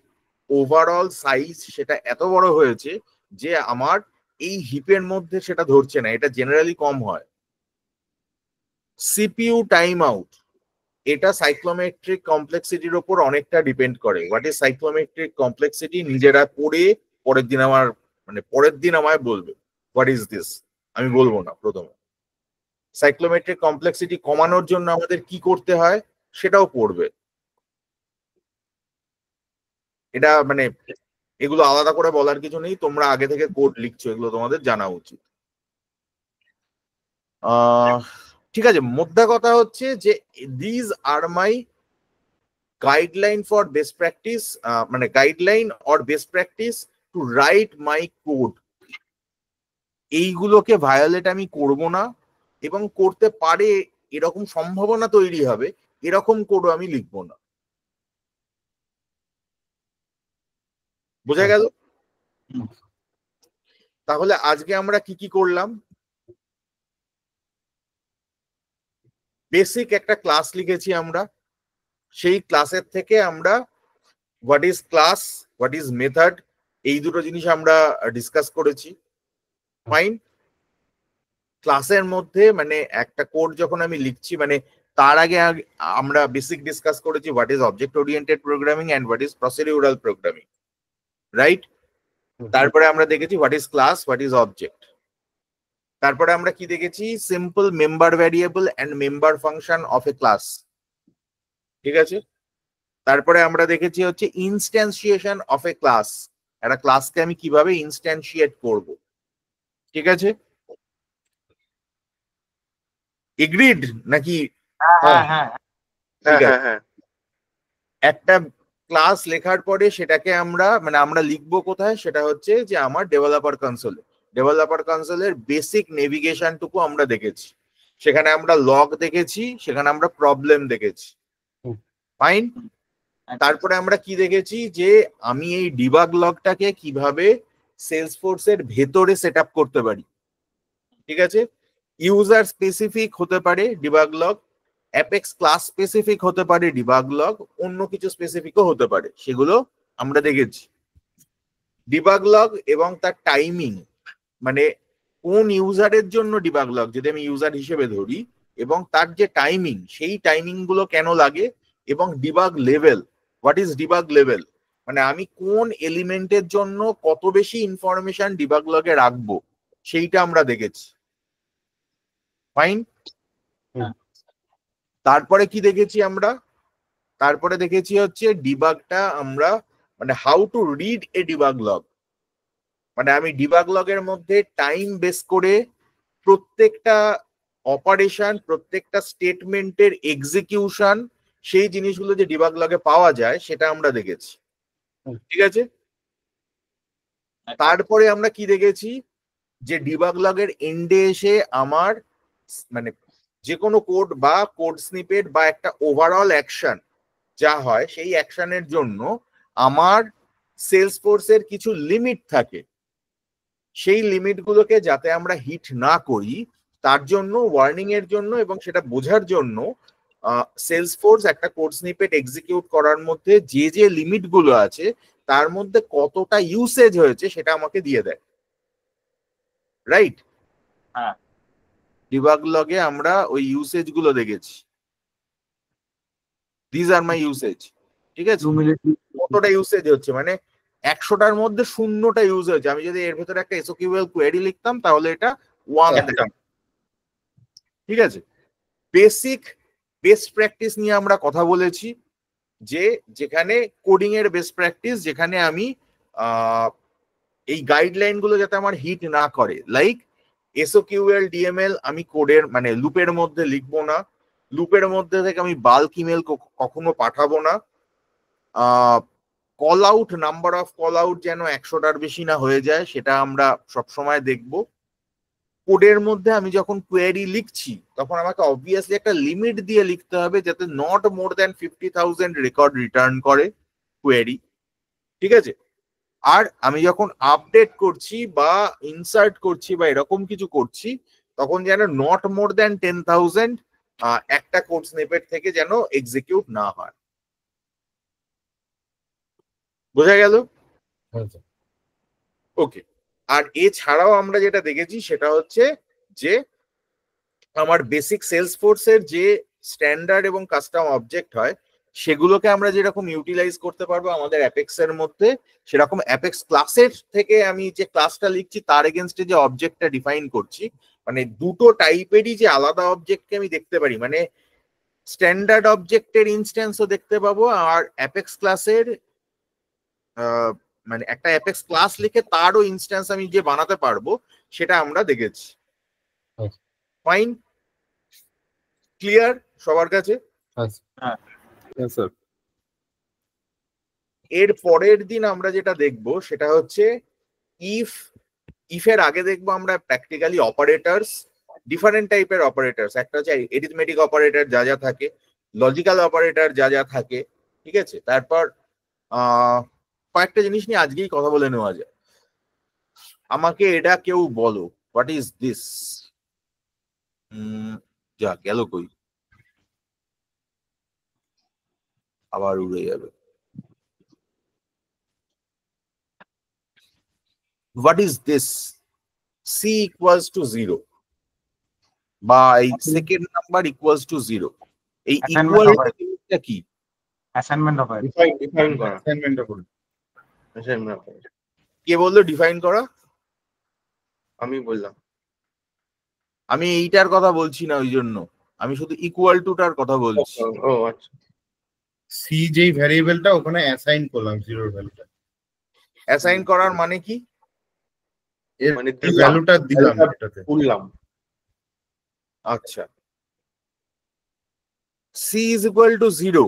A: ওভারঅল সাইজ সেটা এত বড় হয়েছে যে আমার এই হিপের মধ্যে সেটা ধরছে না, এটা জেনারেলি কম হয়। সিপিইউ টাইম আউট, এটা সাইক্লোমেট্রিক কমপ্লেক্সিটির ওপর অনেকটা ডিপেন্ড করে। হোয়াট ইজ সাইক্লোমেট্রিক কমপ্লেক্সিটি নিজেরা পড়ে পরের দিন আমার পরের দিন আমায় বলবে হোয়াট ইজ দিস, আমি বলবো না। প্রথমে সাইক্লোমেট্রিক কমপ্লেক্সিটি কমানোর জন্য আমাদের কি করতে হয় সেটাও পড়বে। এটা মানে এগুলো আলাদা করে বলার কিছু নেই, তোমরা আগে থেকে কোড লিখছো, এগুলো তোমাদের জানা উচিত। ঠিক আছে, মোদ্দা কথা হচ্ছে যে these are my guideline for best practice, মানে guideline or best practice to write my code. এইগুলোকে ভায়োলেট আমি করব না, এবং করতে পারে এরকম সম্ভাবনা তৈরি হবে এরকম কোড আমি লিখবো না। বোঝা গেল? তাহলে আজকে আমরা কি কি করলাম? বেসিক একটা ক্লাস লিখেছি আমরা, সেই ক্লাসের থেকে আমরা what is class, what is method, এই দুটো জিনিস আমরা ডিসকাস করেছি। ফাইন। ক্লাসের মধ্যে মানে একটা কোড যখন আমি লিখছি, মানে তার আগে আমরা বেসিক ডিসকাস করেছি what is object oriented programming and what is procedural programming, right? তারপরে আমরা দেখেছি what is class, what is object. তারপরে আমরা কি দেখেছি? Simple member variable and member function of A class, ঠিক আছে? তারপরে আমরা দেখেছি হচ্ছে ইনস্ট্যান্সিয়েশন অফ এ ক্লাস, একটা ক্লাসকে আমি কিভাবে ইনস্ট্যান্সিয়েট করব, ঠিক আছে? এগ্রিড নাকি?
D: হ্যাঁ হ্যাঁ
A: ঠিক আছে।
E: হ্যাঁ,
A: একটা ক্লাস লেখার পরে সেটাকে আমরা মানে আমরা লিখবো কোথায়, সেটা হচ্ছে যে আমার ডেভেলপার কনসোলে। ডেভেলপার কনসোলের বেসিক নেভিগেশনটুকু আমরা দেখেছি, সেখানে আমরা লগ দেখেছি, সেখানে আমরা প্রবলেম দেখেছি। ফাইন। তারপরে আমরা কি দেখেছি যে আমি এই ডিবাগ লগটাকে কিভাবে সেলসফোর্স এর ভেতরে সেট আপ করতে পারি, ঠিক আছে? ইউজার স্পেসিফিক হতে পারে debug log, apex class specific হতে পারে ডিবাগ লগ, অন্য কিছু স্পেসিফিকও হতে পারে, সেগুলো আমরা দেখেছি। ডিবাগ লগ এবং তার টাইমিং, মানে কোন ইউজারের জন্য ডিবাগ লগ যদি আমি ইউজার হিসেবে ধরি, এবং তার যে টাইমিং, সেই টাইমিং গুলো কেন লাগে, এবং debug level, what is debug level, মানে আমি কোন এলিমেন্টের জন্য কত বেশি ইনফরমেশন ডিবাগ লগে রাখবো, সেইটা আমরা দেখেছি। ফাইন। তারপরে কি দেখেছি আমরা? তারপরে দেখেছি হচ্ছে ডিবাগটা আমরা মানে how to read a debug log, মানে আমি ডিবাগ লগের মধ্যে টাইম বেস করে প্রত্যেকটা অপারেশন, প্রত্যেকটা স্টেটমেন্টের এক্সিকিউশন, সেই জিনিসগুলো যে ডিবাগ লগে পাওয়া যায় সেটা আমরা দেখেছি, ঠিক আছে? তারপরে আমরা কি দেখেছি যে ডিবাগ লগের এন্ডে এসে আমার মানে যে কোনো কোড বা কোড স্নিপেট বা একটা ওভারঅল অ্যাকশন যা হয়, সেই অ্যাকশনের জন্য আমার সেলসফোর্স এর কিছু লিমিট থাকে, সেই লিমিটগুলোকে যাতে আমরা হিট না করি তার জন্য ওয়ার্নিং এর জন্য এবং সেটা বোঝার জন্য সেলসফোর্স একটা কোড স্নিপেট এক্সিকিউট করার মধ্যে যে যে লিমিটগুলো আছে তার মধ্যে কতটা ইউসেজ হয়েছে সেটা আমাকে দিয়ে দেয়, রাইট?
D: হ্যাঁ।
A: ডিবাগ লগে আমরা ওই ইউসেজ গুলো দেখেছি, দিস আর মাই ইউসেজ, ঠিক আছে? কতটা ইউসেজ হচ্ছে, মানে 100টার মধ্যে 0টা ইউজ হয়েছে। আমি যদি এর ভেতরে একটা এসকিউএল কোয়েরি লিখতাম তাহলে এটা 1 দিতাম, ঠিক আছে? বেস্ট প্র্যাকটিস নিয়ে আমরা কথা বলেছি, যে যেখানে কোডিং এর বেস্ট প্র্যাকটিস, যেখানে আমি এই গাইডলাইন গুলো যাতে আমার হিট না করে, লাইক এসকিউএল ডিএমএল আমি কোডের মানে লুপের মধ্যে লিখবো না, লুপের মধ্যে থেকে আমি বাল্ক ইমেল কখনো পাঠাবো না, call out, number of call out যেন 100টার বেশি না হয়ে যায়, সেটা আমরা সবসময় দেখব। কোডের মধ্যে আমি যখন কোয়েরি লিখছি তখন আমাকে অবভিয়াসলি একটা লিমিট দিয়ে লিখতে হবে যাতে not more than 50,000 record return করে কোয়েরি, ঠিক আছে? আর আমি যখন আপডেট করছি বা ইনসার্ট করছি বা এরকম কিছু করছি তখন যেন নট মোর দ্যান 10,000 একটা কোড স্নিপেট থেকে যেন এক্সিকিউট না হয়। বোঝা গেল? ওকে। আর এছাড়াও আমরা যেটা দেখেছি সেটা হচ্ছে যে আমার বেসিক সেলসফোর্স এর যে স্ট্যান্ডার্ড এবং কাস্টম অবজেক্ট হয় সেগুলোকে আমরা যেরকম ইউটিলাইজ করতে পারবো আমাদের অ্যাপেক্স এর মধ্যে, সেরকম অ্যাপেক্স ক্লাসের থেকে আমি যে ক্লাসটা লিখছি তার এগেনস্টে যে অবজেক্টটা ডিফাইন করছি, মানে দুটো টাইপেরই যে আলাদা অবজেক্টকে আমি দেখতে পারি, মানে স্ট্যান্ডার্ড অবজেক্টের ইনস্ট্যান্সও দেখতে পাবো, আর অ্যাপেক্স ক্লাসের মানে একটা অ্যাপেক্স ক্লাস লিখে তারও ইনস্ট্যান্স আমি যে বানাতে পারবো সেটা আমরা দেখেছি। ফাইন, ক্লিয়ার সবার কাছে? এর পরের দিন আমরা যেটা দেখব সেটা হচ্ছে ইফ ইফ এর আগে দেখবো আমরা প্র্যাকটিক্যালি অপারেটরস, ডিফারেন্ট টাইপের অপারেটরস। একটা হচ্ছে এরিথমেটিক অপারেটর যা যা থাকে, লজিক্যাল অপারেটর যা যা থাকে, ঠিক আছে। তারপর কয়েকটা জিনিস নিয়ে আজকেই কথা বলে নেওয়া যায়। আমাকে এটা কেউ বলো, হোয়াট ইজ দিস? যা গেল কই, আবার উড়ে যাবে। What is this? C equals to 0 বা এই সেকেন্ড নাম্বার ইকুয়ালস টু 0, এই ইকুয়াল জিনিসটা কি?
D: অ্যাসাইনমেন্ট অফ
E: ডিফাইন করা।
B: অ্যাসাইনমেন্টটা করুন।
A: কে বললো ডিফাইন করা?
E: আমি বললাম।
A: আমি এইটার কথা বলছি না, ওই জন্য আমি শুধু ইকুয়াল টুটার কথা বলছি।
E: ও আচ্ছা।
B: সি যেই ভ্যারিয়েবলটা ওখানে অ্যাসাইন করলাম 0 ভ্যালুটা।
A: অ্যাসাইন করার মানে কি?
B: এর
E: মানে
B: ভ্যালুটা দিলাম এটাতে।
E: বললাম।
A: আচ্ছা, c is equal to 0.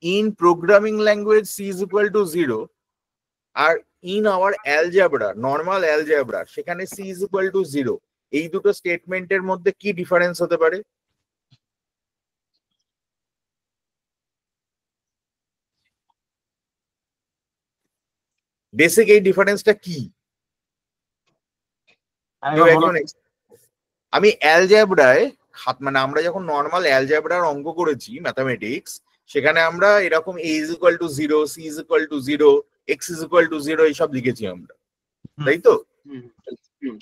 A: In programming language c is equal to 0, R in our algebra, normal algebra, সেখানে c is equal to 0। এই দুটো স্টেটমেন্টের মধ্যে কি ডিফারেন্স হতে পারে? বেসিক এই ডিফারেন্সটা কি? আমি অ্যালজেব্রায় মানে আমরা যখন নর্মাল অ্যালজেব্রার অঙ্ক করেছি ম্যাথামেটিক্স, সেখানে আমরা এরকম a is equal to 0, c is equal to 0, x is equal to 0 এইসব লিখেছি আমরা, তাই তো?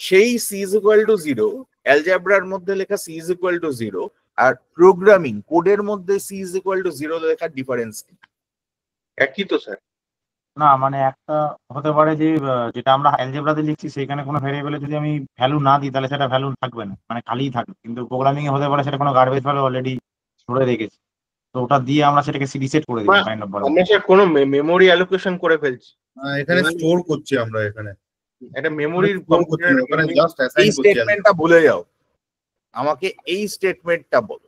A: সেই c is equal to 0 অ্যালজেব্রার মধ্যে লেখা c is equal to 0 আর প্রোগ্রামিং কোডের মধ্যে c is equal to 0 লেখার ডিফারেন্স কি?
E: একই তো স্যার।
D: না মানে একটা হতে পারে যে যেটা আমরা অ্যালজেব্রাতে লিখছি সেখানে কোনো ভেরিয়েবলে যদি আমি ভ্যালু না দিই তাহলে সেটা ভ্যালু থাকবে না, মানে খালিই থাকবে। কিন্তু প্রোগ্রামিং এ হতে পারে সেটা কোনো গার্বেজ ভ্যালু অলরেডি ধরে রেখেছি, তো ওটা দিয়ে আমরা সেটাকে রিসেট করে দিই কাইন্ড অফ।
E: আমরা স্যার কোনো মেমোরি অ্যালোকেশন করে ফেলছি,
B: এখানে স্টোর করছি আমরা, এখানে
E: একটা মেমোরির
B: ওখানে জাস্ট অ্যাসাইন
A: এই
B: করছি।
A: স্টেটমেন্টটা ভুলে যাও, আমাকে এই স্টেটমেন্টটা বলো।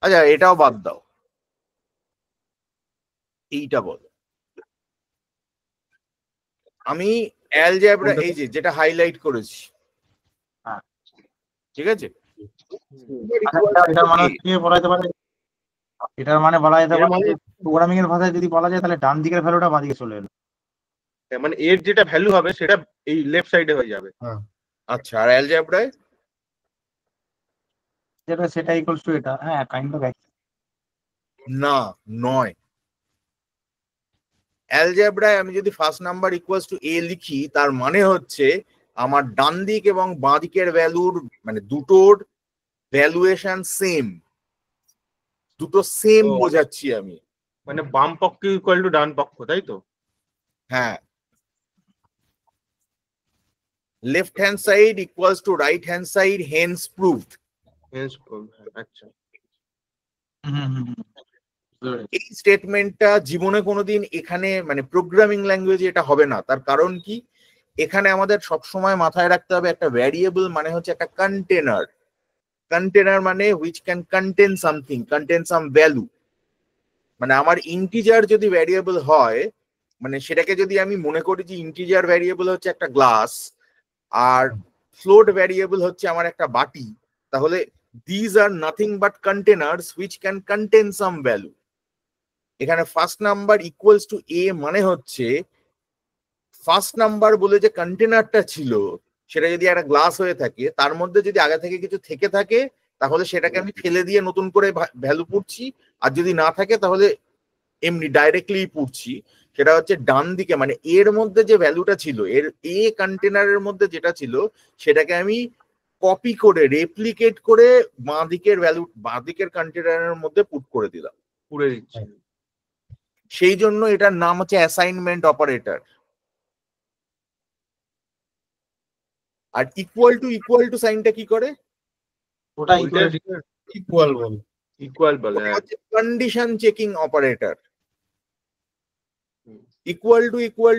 A: আচ্ছা এটাও বাদ দাও, এইটা বলো। আমি অ্যালজেব্রা এই যে যেটা হাইলাইট করেছি, ঠিক আছে,
D: এটার মানে কি বলা যেতে পারে? এটার মানে বলা যেতে পারে প্রোগ্রামিং এর ভাষায় যদি বলা যায় তাহলে ডান দিকের ভ্যালুটা বাঁ দিকে চলে এলো,
E: মানে এর যেটা ভ্যালু হবে সেটা এই লেফট সাইডে হয়ে যাবে।
A: আচ্ছা আর অ্যালজেব্রায়
D: যেটা সেটা ইকুয়ালস টু এটা। হ্যাঁ কাইন্ড অফ
A: না, নয়। অ্যালজেব্রায় আমি যদি first number equals to a লিখি, তার মানে হচ্ছে আমার ডান দিক এবং বাঁ দিকের ভ্যালুর মানে দুটোর ভ্যালুয়েশন সেম, দুটো সেম বোঝাচ্ছি আমি।
E: মানে বাম পক্ষ ইকুয়াল টু ডান পক্ষ, তাই তো?
A: হ্যাঁ, left hand side equals to right hand side, hence proved.
E: আচ্ছা,
A: এই স্টেটমেন্টটা জীবনে কোনোদিন এখানে মানে প্রোগ্রামিং ল্যাঙ্গুয়েজে এটা হবে না। তার কারণ কি? এখানে আমাদের সব সময় মাথায় রাখতে হবে একটা ভ্যারিয়েবল মানে হচ্ছে একটা কন্টেনার। কন্টেনার মানে which can contain something, contain some value. মানে আমার ইন্টিজার যদি ভ্যারিয়েবল হয়, মানে সেটাকে যদি আমি মনে করি যে ইন্টিজার ভ্যারিয়েবল হচ্ছে একটা গ্লাস আর ফ্লোট ভ্যারিয়েবল হচ্ছে আমার একটা বাটি, তাহলে these are nothing but containers which can contain some value. এখানে first number equals to a মানে হচ্ছে ফার্স্ট নাম্বার বলে যে কন্টেনারটা ছিল সেটা যদি একটা গ্লাস হয়ে থাকে, তার মধ্যে যদি আগে থেকে কিছু থেকে থাকে তাহলে সেটাকে আমি ফেলে দিয়ে নতুন করে ভ্যালু পুড়ছি, আর যদি না থাকে তাহলে এমনি ডাইরেক্টলি পুড়ছি। সেটা হচ্ছে ডান দিকে মানে এর মধ্যে যে ভ্যালুটা ছিল, এর এ কন্টেনারের মধ্যে যেটা ছিল সেটাকে আমি কপি করে রেপ্লিকেট করে বাঁ দিকের ভ্যালু বাঁ দিকের কন্টেনারের মধ্যে পুট করে দিলাম,
E: পুড়ে দিচ্ছি।
A: সেই জন্য এটার নাম হচ্ছে অ্যাসাইনমেন্ট অপারেটর। আর ইকুয়াল টু সাইনটা কি করে?
D: ওটা
B: ইকুয়াল বল,
E: ইকুয়াল বলে
A: হচ্ছে condition checking operator. Equal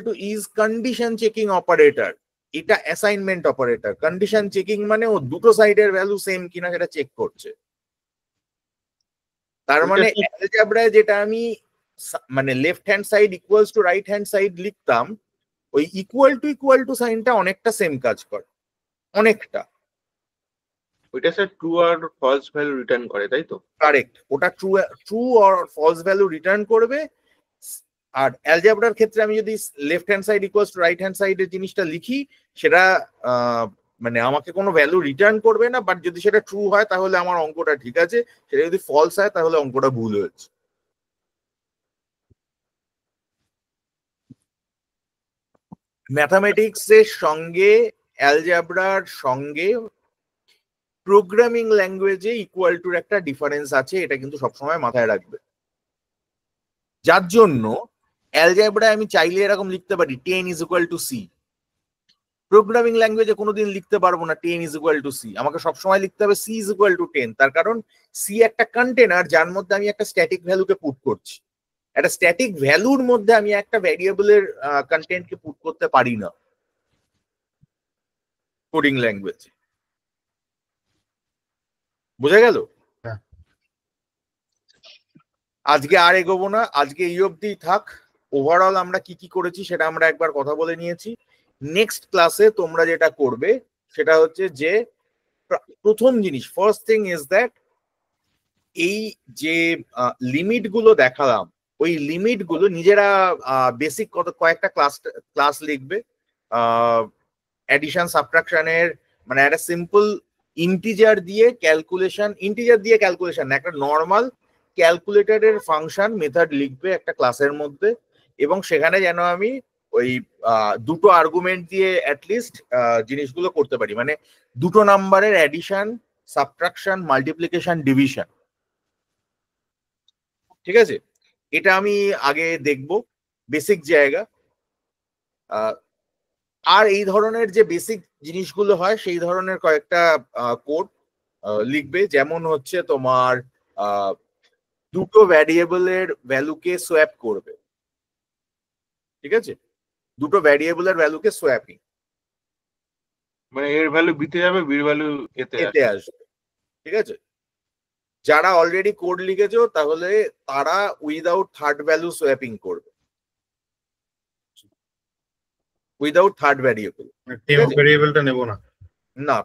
A: to is condition checking operator, এটা অ্যাসাইনমেন্ট অপারেটর। কন্ডিশন চেকিং মানে ও দুটো সাইডের ভ্যালু সেম কিনা সেটা চেক করছে। তার মানে অ্যালজেব্রায় যেটা আমি মানে left hand side equals to right hand side লিখতাম, ওই ইকুয়াল টু সাইনটা অনেকটা সেম কাজ করে, অনেকটা।
E: ওইটা স্যার ট্রু আর ফলস ভ্যালু রিটার্ন করে, তাই তো?
A: কারেক্ট, ওটা ট্রু আর ফলস ভ্যালু রিটার্ন করবে। আর অ্যালজেব্রার ক্ষেত্রে আমি যদি left hand side equals to right hand সাইডের জিনিসটা লিখি, সেটা মানে আমাকে কোনো ভ্যালু রিটার্ন করবে না, বাট যদি সেটা ট্রু হয় তাহলে আমার অঙ্কটা ঠিক আছে, সেটা যদি ফলস হয় তাহলে অঙ্কটা ভুল হয়েছে। ম্যাথামেটিক্সের সঙ্গে অ্যালজেব্রার সঙ্গে প্রোগ্রামিং ল্যাঙ্গুয়েজে ইকুয়াল টুর একটা ডিফারেন্স আছে, এটা কিন্তু সবসময় মাথায় রাখবে। যার জন্য অ্যালজেব্রায় আমি চাইলে এরকম লিখতে পারি 10 is equal to C, programming ল্যাঙ্গুয়েজে কোনোদিন লিখতে পারবো না 10 ইজ ইকুয়াল টু সি, আমাকে সবসময় লিখতে হবে সি ইজ ইকুয়াল টু 10। তার কারণ সি একটা কন্টেনার যার মধ্যে আমি একটা স্ট্যাটিক ভ্যালুকে পুট করছি, একটা স্ট্যাটিক ভ্যালুর মধ্যে আমি একটা ভ্যারিয়েবলের কন্টেন্টকে পুট করতে পারি না কোডিং ল্যাঙ্গুয়েজে। বোঝা গেল?
B: হ্যাঁ।
A: আজকে আর এগোবো না, আজকে এই অবধি থাক। ওভারঅল আমরা কি কি করেছি সেটা আমরা একবার কথা বলে নিয়েছি। নেক্সট ক্লাসে তোমরা যেটা করবে সেটা হচ্ছে যে প্রথম জিনিস, ফার্স্ট থিং ইজ দ্যাট এই যে লিমিট গুলো দেখালাম, ওই লিমিট গুলো নিজেরা বেসিক কয়েকটা ক্লাস লিখবে। অ্যাডিশন সাবট্রাকশনের মানে একটা সিম্পল ইন্টিজার দিয়ে ক্যালকুলেশন একটা নর্মাল ক্যালকুলেটরের ফাংশন মেথড লিখবে একটা ক্লাসের মধ্যে, এবং সেখানে যেন আমি ওই দুটো আর্গুমেন্ট দিয়ে অ্যাটলিস্ট জিনিসগুলো করতে পারি, মানে দুটো নাম্বারের অ্যাডিশন, সাবট্রাকশন, মাল্টিপ্লিকেশন, ডিভিশন। ঠিক আছে, এটা আমি আগে দেখব বেসিক জায়গা। আর এই ধরনের যে বেসিক জিনিসগুলো হয় সেই ধরনের কয়েকটা কোড লিখবে, যেমন হচ্ছে তোমার দুটো ভ্যারিয়েবলের ভ্যালুকে সোয়াপ করবে। ঠিক আছে, দুটো ভ্যারিয়েবলের ভ্যালুকে সোয়াপিং,
E: মানে এর ভ্যালু বিতে যাবে, বির ভ্যালু এতে
A: আসবে। ঠিক আছে, যারা অলরেডি কোড লিখেছো তাহলে তারা উইদাউট থার্ড ভ্যালু সোয়াপিং করবে, উইদাউট থার্ড ভ্যারিয়েবল।
B: টেম্প ভ্যারিয়েবলটা নেব না,
A: না,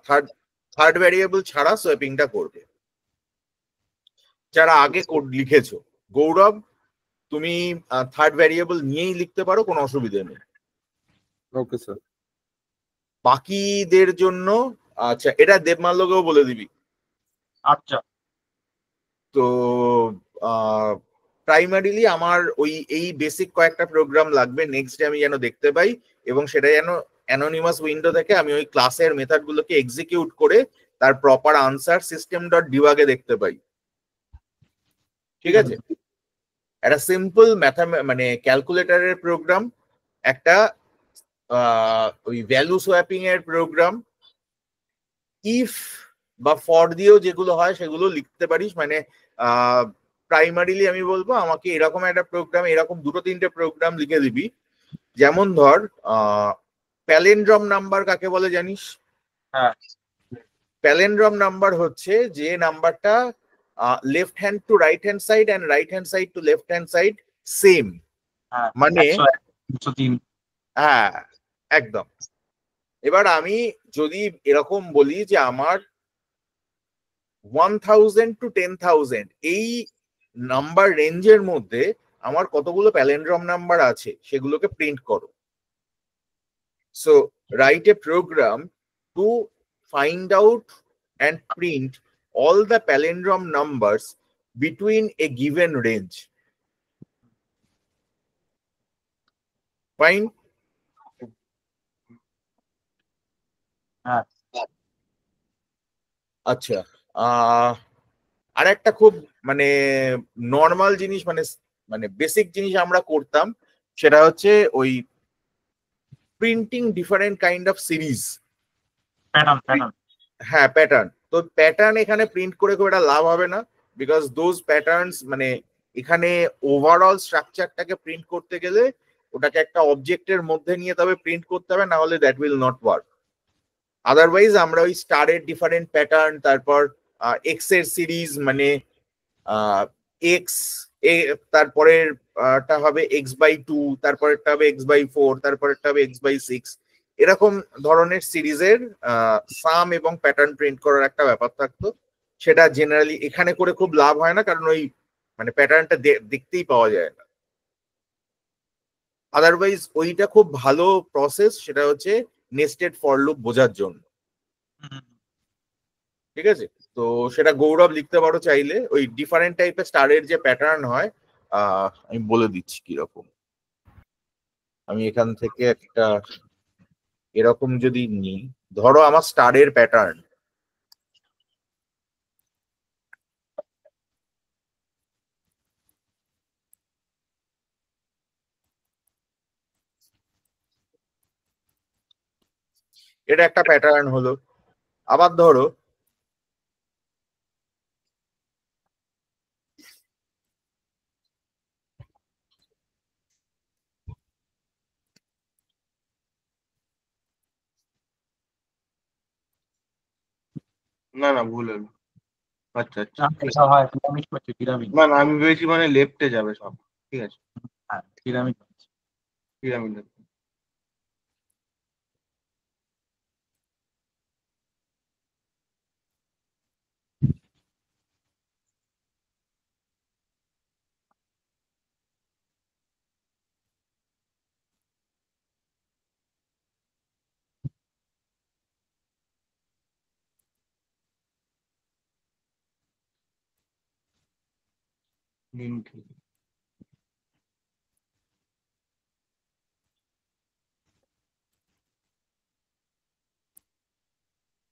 A: থার্ড ভ্যারিয়েবল ছাড়া সোয়াপিংটা করবে। যারা আগে কোড লিখেছো, গৌরব তুমি থার্ড ভ্যারিয়েবল নিয়েই লিখতে পারো, কোনো অসুবিধা নেই।
C: Okay sir.
A: বাকিদের জন্য আচ্ছা, এটা দেবমাল্যকেও বলে দিবি।
D: আচ্ছা,
A: তো প্রাইমারিলি আমার ওই এই বেসিক কয়েকটা প্রোগ্রাম লাগবে নেক্সট ডে আমি যেন দেখতে পাই, এবং সেটা যেন অ্যানোনিমাস উইন্ডো থেকে আমি ওই ক্লাসের মেথড গুলোকে এক্সিকিউট করে তার প্রপার আনসার সিস্টেম ডট ডিবাগে দেখতে পাই। ঠিক আছে, একটা সিম্পল মানে ক্যালকুলেটরের প্রোগ্রাম, একটা ওই ভ্যালু সোয়াপিং এর প্রোগ্রাম, ইফ বা ফর দিয়েও যেগুলো হয় সেগুলো লিখতে পারিস। মানে প্রাইমারিলি আমি বলবো আমাকে এরকম একটা প্রোগ্রাম, এরকম দুটো তিনটে প্রোগ্রাম লিখে দিবি। যেমন ধর প্যালেন্ড্রম নাম্বার কাকে বলে জানিস?
D: হ্যাঁ,
A: প্যালেন্ড্রম নাম্বার হচ্ছে যে নাম্বারটা left hand to right hand side and right hand side to left hand side same, মানে
D: 101,
A: হ্যাঁ একদম। এবার আমি যদি এরকম বলি যে আমার 1000 to 10,000 এই নাম্বার রেঞ্জের মধ্যে আমার কতগুলো প্যালেন্ড্রম নাম্বার আছে সেগুলোকে প্রিন্ট করো। So write a program to find out and print all the palindrome numbers between a given range. Fine? আচ্ছা, আর একটা খুব মানে নর্মাল জিনিস, মানে বেসিক জিনিস আমরা করতাম, সেটা হচ্ছে ওই printing different kind of series.
D: Pattern.
A: হ্যাঁ, প্যাটার্ন। তো প্যাটার্ন এখানে প্রিন্ট করে খুব একটা লাভ হবে না, বিকজ দোজ প্যাটার্নস মানে এখানে ওভারঅল স্ট্রাকচারটাকে প্রিন্ট করতে গেলে ওটাকে একটা অবজেক্টের মধ্যে নিয়ে তবে প্রিন্ট করতে হবে, না হলে that will not work. Otherwise আমরা ওই স্টারের ডিফারেন্ট প্যাটার্ন, তারপর এক্স এর সিরিজ, মানে এক্স তারপরের টা হবে x/2, তারপরেরটা হবে x/4, তারপরেরটা হবে x/6, এরকম ধরনের সিরিজের সাম এবং প্যাটার্ন প্রিন্ট করার একটা ব্যাপার থাকতো। সেটা জেনারেলি এখানে করে খুব লাভ হয় না, কারণ ওই মানে প্যাটার্নটা দেখতেই পাওয়া যায় না। আদারওয়াইজ ওইটা খুব ভালো প্রসেস, সেটা হচ্ছে নেস্টেড ফর লুপ বোঝার জন্য। ঠিক আছে, তো সেটা গৌরব লিখতে পারো চাইলে। ওই ডিফারেন্ট টাইপের স্টারের যে প্যাটার্ন হয়, আমি বলে দিচ্ছি কিরকম। আমি এখান থেকে একটা এরকম যদি নিই, ধরো আমার স্টারের প্যাটার্ন, এটা একটা প্যাটার্ন হলো। আবার ধরো
E: না না, ভুল হলো। আচ্ছা আচ্ছা,
D: এটা হয় পিরামিড করছে, পিরামিড।
E: না না, আমি ভেবেছি মানে লেফটে যাবে সব। ঠিক আছে,
D: হ্যাঁ, পিরামিড।
E: পিরামিড।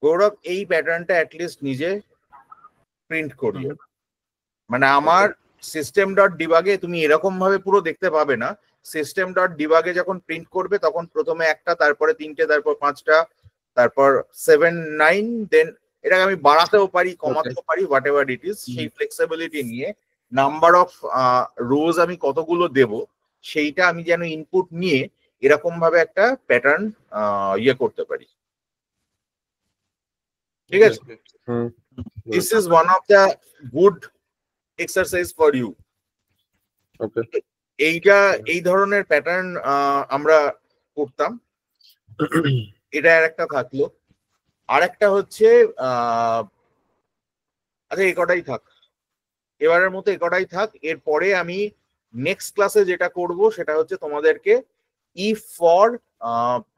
A: গৌরব এই প্যাটার্নটা অ্যাটলিস্ট নিজে প্রিন্ট করিও। মানে আমার সিস্টেম ডট ডিবাগে তুমি এরকম ভাবে পুরো দেখতে পাবে না। সিস্টেম ডট ডিবাগে যখন প্রিন্ট করবে তখন প্রথমে একটা, তারপরে 3টে, তারপর 5টা, তারপর 7, 9, দেন এটাকে আমি বাড়াতেও পারি, কমাতেও পারি, হোয়াট এভার ইট ইজ। সেই ফ্লেক্সিবিলিটি নিয়ে নাম্বার অফ রোজ আমি কতগুলো দেব সেইটা আমি যেন ইনপুট নিয়ে এরকম ভাবে একটা প্যাটার্ন ইয়ে করতে পারি। ঠিক আছে, this is one of the good exercise for you. এইটা এই ধরনের প্যাটার্ন আমরা করতাম। এটা আর একটা থাকলো। আর একটা হচ্ছে আচ্ছা এই কটাই থাক, এবারের মতো এই কটাই থাক। এরপরে আমি নেক্সট ক্লাসে যেটা করব সেটা হচ্ছে তোমাদেরকে ইফ ফর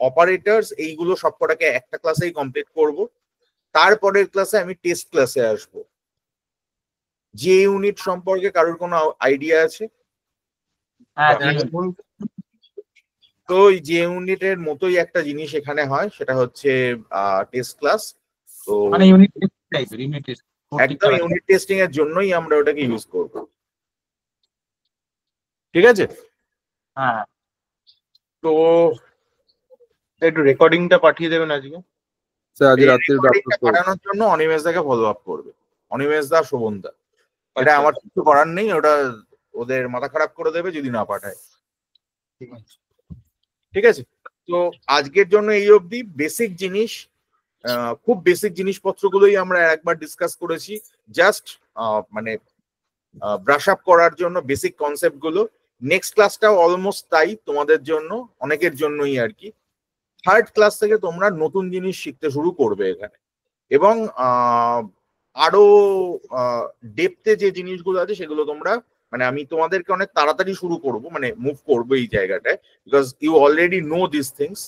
A: অপারেটরস এইগুলো সবকটাকে একটা ক্লাসেই কমপ্লিট করব। তারপরের ক্লাসে আমি টেস্ট ক্লাসে আসব। যে ইউনিট সম্পর্কে কারোর কোনো আইডিয়া আছে?
D: হ্যাঁ,
A: তো ওই যে ইউনিটের মতোই একটা জিনিস এখানে হয়, সেটা হচ্ছে টেস্ট ক্লাস। তো
D: মানে ইউনিট টেস্ট টাইপের, ইউনিট টেস্ট
A: একদম ইউনিট টেস্টিং এর জন্যই আমরা ওটাকে ইউজ করব। ঠিক আছে,
D: হ্যাঁ।
E: তো একটু রেকর্ডিংটা পাঠিয়ে দেবেন আজকে।
C: স্যার আজ রাত্রে
A: পাঠানোর জন্য অনিমেষ দাকে ফলো আপ করবে, অনিমেষ দা, শোভন দা। এটা আমার কিছু করার নেই, ওটা ওদের মাথা খারাপ করে দেবে যদি না পাঠায়। ঠিক আছে, তো আজকের জন্য এই অবধি। বেসিক জিনিস, খুব বেসিক জিনিসপত্রগুলোই আমরা একবার ডিসকাস করেছি, জাস্ট মানে ব্রাশ আপ করার জন্য বেসিক কনসেপ্ট গুলো। নেক্সট ক্লাসটাও অলমোস্ট তাই তোমাদের জন্য, অনেকের জন্যই আর কি। থার্ড ক্লাস থেকে তোমরা নতুন জিনিস শিখতে শুরু করবে এখানে, এবং আরো ডেপথে যে জিনিসগুলো আছে সেগুলো তোমরা মানে আমি তোমাদেরকে অনেক তাড়াতাড়ি শুরু করব, মানে মুভ করবো এই জায়গাটায়, because you already know this things.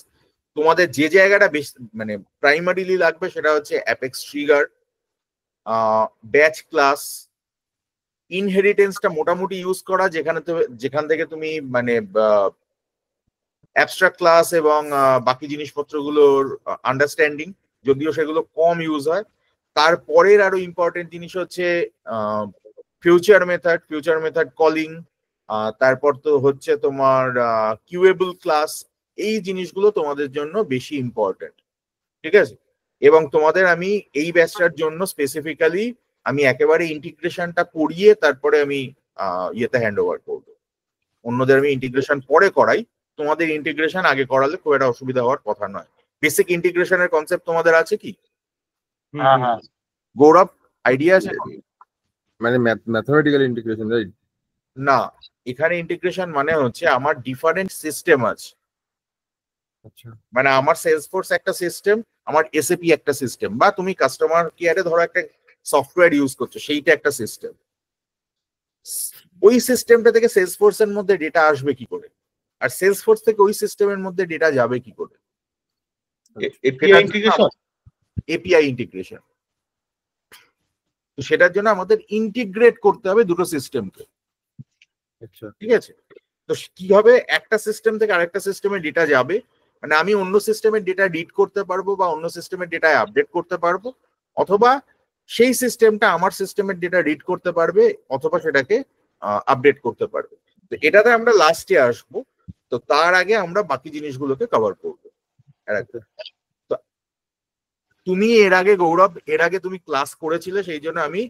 A: তোমাদের যে জায়গাটা বেশি মানে প্রাইমারিলি লাগবে সেটা হচ্ছে অ্যাপেক্স ট্রিগার, ব্যাচ ক্লাস, ইনহেরিটেন্সটা মোটামুটি ইউজ করা, যেখান থেকে তুমি মানে অ্যাবস্ট্রাক্ট ক্লাস এবং বাকি জিনিসপত্রগুলোর আন্ডারস্ট্যান্ডিং, যদিও সেগুলো কম ইউজ হয়। তারপরের আরো ইম্পর্টেন্ট জিনিস হচ্ছে ফিউচার মেথড কলিং, তারপর তো হচ্ছে তোমার কিউয়েবল ক্লাস। এই জিনিসগুলো তোমাদের জন্য বেশি ইম্পর্টেন্ট। ঠিক আছে, এবং তোমাদের আমি এই ব্যাচটার জন্য স্পেসিফিক্যালি আমি একেবারে ইন্টিগ্রেশনটা করিয়ে তারপরে আমি ইয়েতে হ্যান্ড ওভার করবো। অন্যদের আমি ইন্টিগ্রেশন পরে করাই, তোমাদের ইন্টিগ্রেশন আগে করালে খুব একটা অসুবিধা হওয়ার কথা নয়। বেসিক ইন্টিগ্রেশনের কনসেপ্ট তোমাদের আছে কি?
D: হ্যাঁ হ্যাঁ,
A: গৌরব, আইডিয়া আছে?
C: মানে ম্যাথমেটিক্যাল ইন্টিগ্রেশন, রাইট?
A: না, এখানে ইন্টিগ্রেশন মানে হচ্ছে আমার ডিফারেন্ট সিস্টেম আছে।
C: আচ্ছা
A: মানে আমার সেলসফোর্স একটা সিস্টেম, আমার এসএপি একটা সিস্টেম, বা তুমি কাস্টমার কেয়ারে ধরো একটা সফটওয়্যার ইউজ করছো, সেইটা একটা সিস্টেম। ওই সিস্টেমটা থেকে সেলসফোর্স এর মধ্যে ডেটা আসবে কি করে, আর সেলসফোর্স থেকে ওই সিস্টেমের মধ্যে ডেটা যাবে কি করে?
E: API integration.
A: API integration. তো সেটার জন্য আমাদের ইন্টিগ্রেট করতে হবে দুটো সিস্টেমকে।
C: আচ্ছা
A: ঠিক আছে, তো কিভাবে একটা সিস্টেম থেকে আরেকটা সিস্টেমে ডেটা যাবে, মানে আমি অন্য সিস্টেমের ডেটা রিড করতে পারবো বা অন্য সিস্টেমের ডেটা আপডেট করতে পারবো, অথবা সেই সিস্টেমটা আমার সিস্টেমের ডেটা রিড করতে পারবে অথবা সেটাকে আপডেট করতে পারবে। তো এটাতে আমরা লাস্টে আসবো, তো তার আগে আমরা বাকি জিনিসগুলোকে কভার করবো। তো তুমি এর আগে গৌরব, এর আগে তুমি ক্লাস করেছিলে, সেই জন্য আমি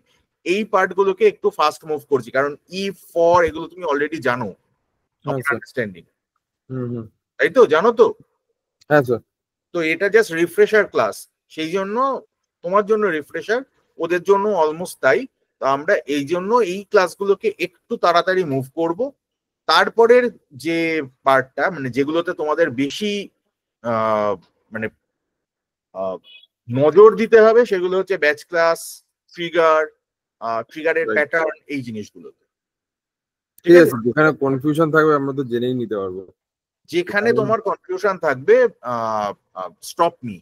A: এই পার্টগুলোকে একটু ফাস্ট মুভ করছি, কারণ ইফ ফর এগুলো তুমি অলরেডি জানো,
C: হ্যাঁ স্যার।
A: আন্ডারস্ট্যান্ডিং,
C: হুম
A: তাই তো? জানো তো?
C: হ্যাঁ স্যার।
A: তো এটা জাস্ট রিফ্রেশার ক্লাস, সেই জন্য তোমার জন্য রিফ্রেশার, ওদের জন্য অলমোস্ট তাই। তো আমরা এই জন্য এই ক্লাসগুলোকে একটু তাড়াতাড়ি মুভ করব। তারপরের যে পার্টটা, মানে যেগুলোতে তোমাদের বেশি মানে নজর দিতে হবে, সেগুলো হচ্ছে ব্যাচ ক্লাস, ট্রিগারের
C: Right.
A: প্যাটার্ন, এই জিনিসগুলোতে।
C: ঠিক আছে, যেখানে কনফিউশন থাকবে আমরা তো জেনেই নিতে পারবো।
A: যেখানে তোমার কনফিউশন থাকবে স্টপ মি,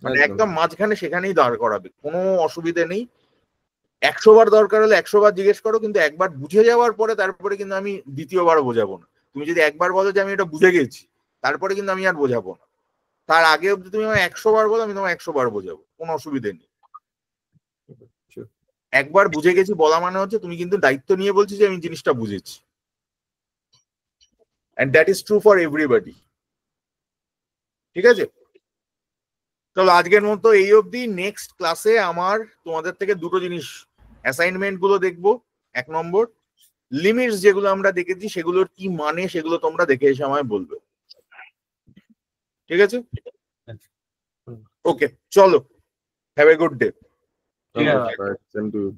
A: মানে
C: একদম।
A: একদম মাঝখানে, সেখানেই দাঁড় করাবে, কোনো অসুবিধে নেই। 100 বার দরকার হলে 100 বার জিজ্ঞেস করো, কিন্তু একবার বুঝে যাওয়ার পরে তারপরে কিন্তু আমি দ্বিতীয়বার বোঝাবো না। তুমি যদি একবার বলো যে আমি এটা বুঝে গেছি, তারপরে কিন্তু আমি আর বোঝাবো না। তার আগে অব্দি তুমি আমায় 100 বার বলো, আমি তোমায় 100 বার বোঝাবো, কোনো অসুবিধে নেই। একবার বুঝে গেছি বলা মানে হচ্ছে তুমি কিন্তু দায়িত্ব নিয়ে বলছি যে আমি জিনিসটা বুঝেছি, and that is true for everybody. ঠিক আছে, তাহলে আজকের মতো এই অবধি। নেক্সট ক্লাসে আমার তোমাদের থেকে দুটো জিনিস, অ্যাসাইনমেন্ট গুলো দেখবো। 1 নম্বর, লিমিটস যেগুলো আমরা দেখেছি সেগুলোর কি মানে, সেগুলো তোমরা দেখে এসে আমায় বলবে। ঠিক আছে, ওকে, চলো, হ্যাভ এ গুড ডে।
D: ঠিক আছে।
C: Same to you.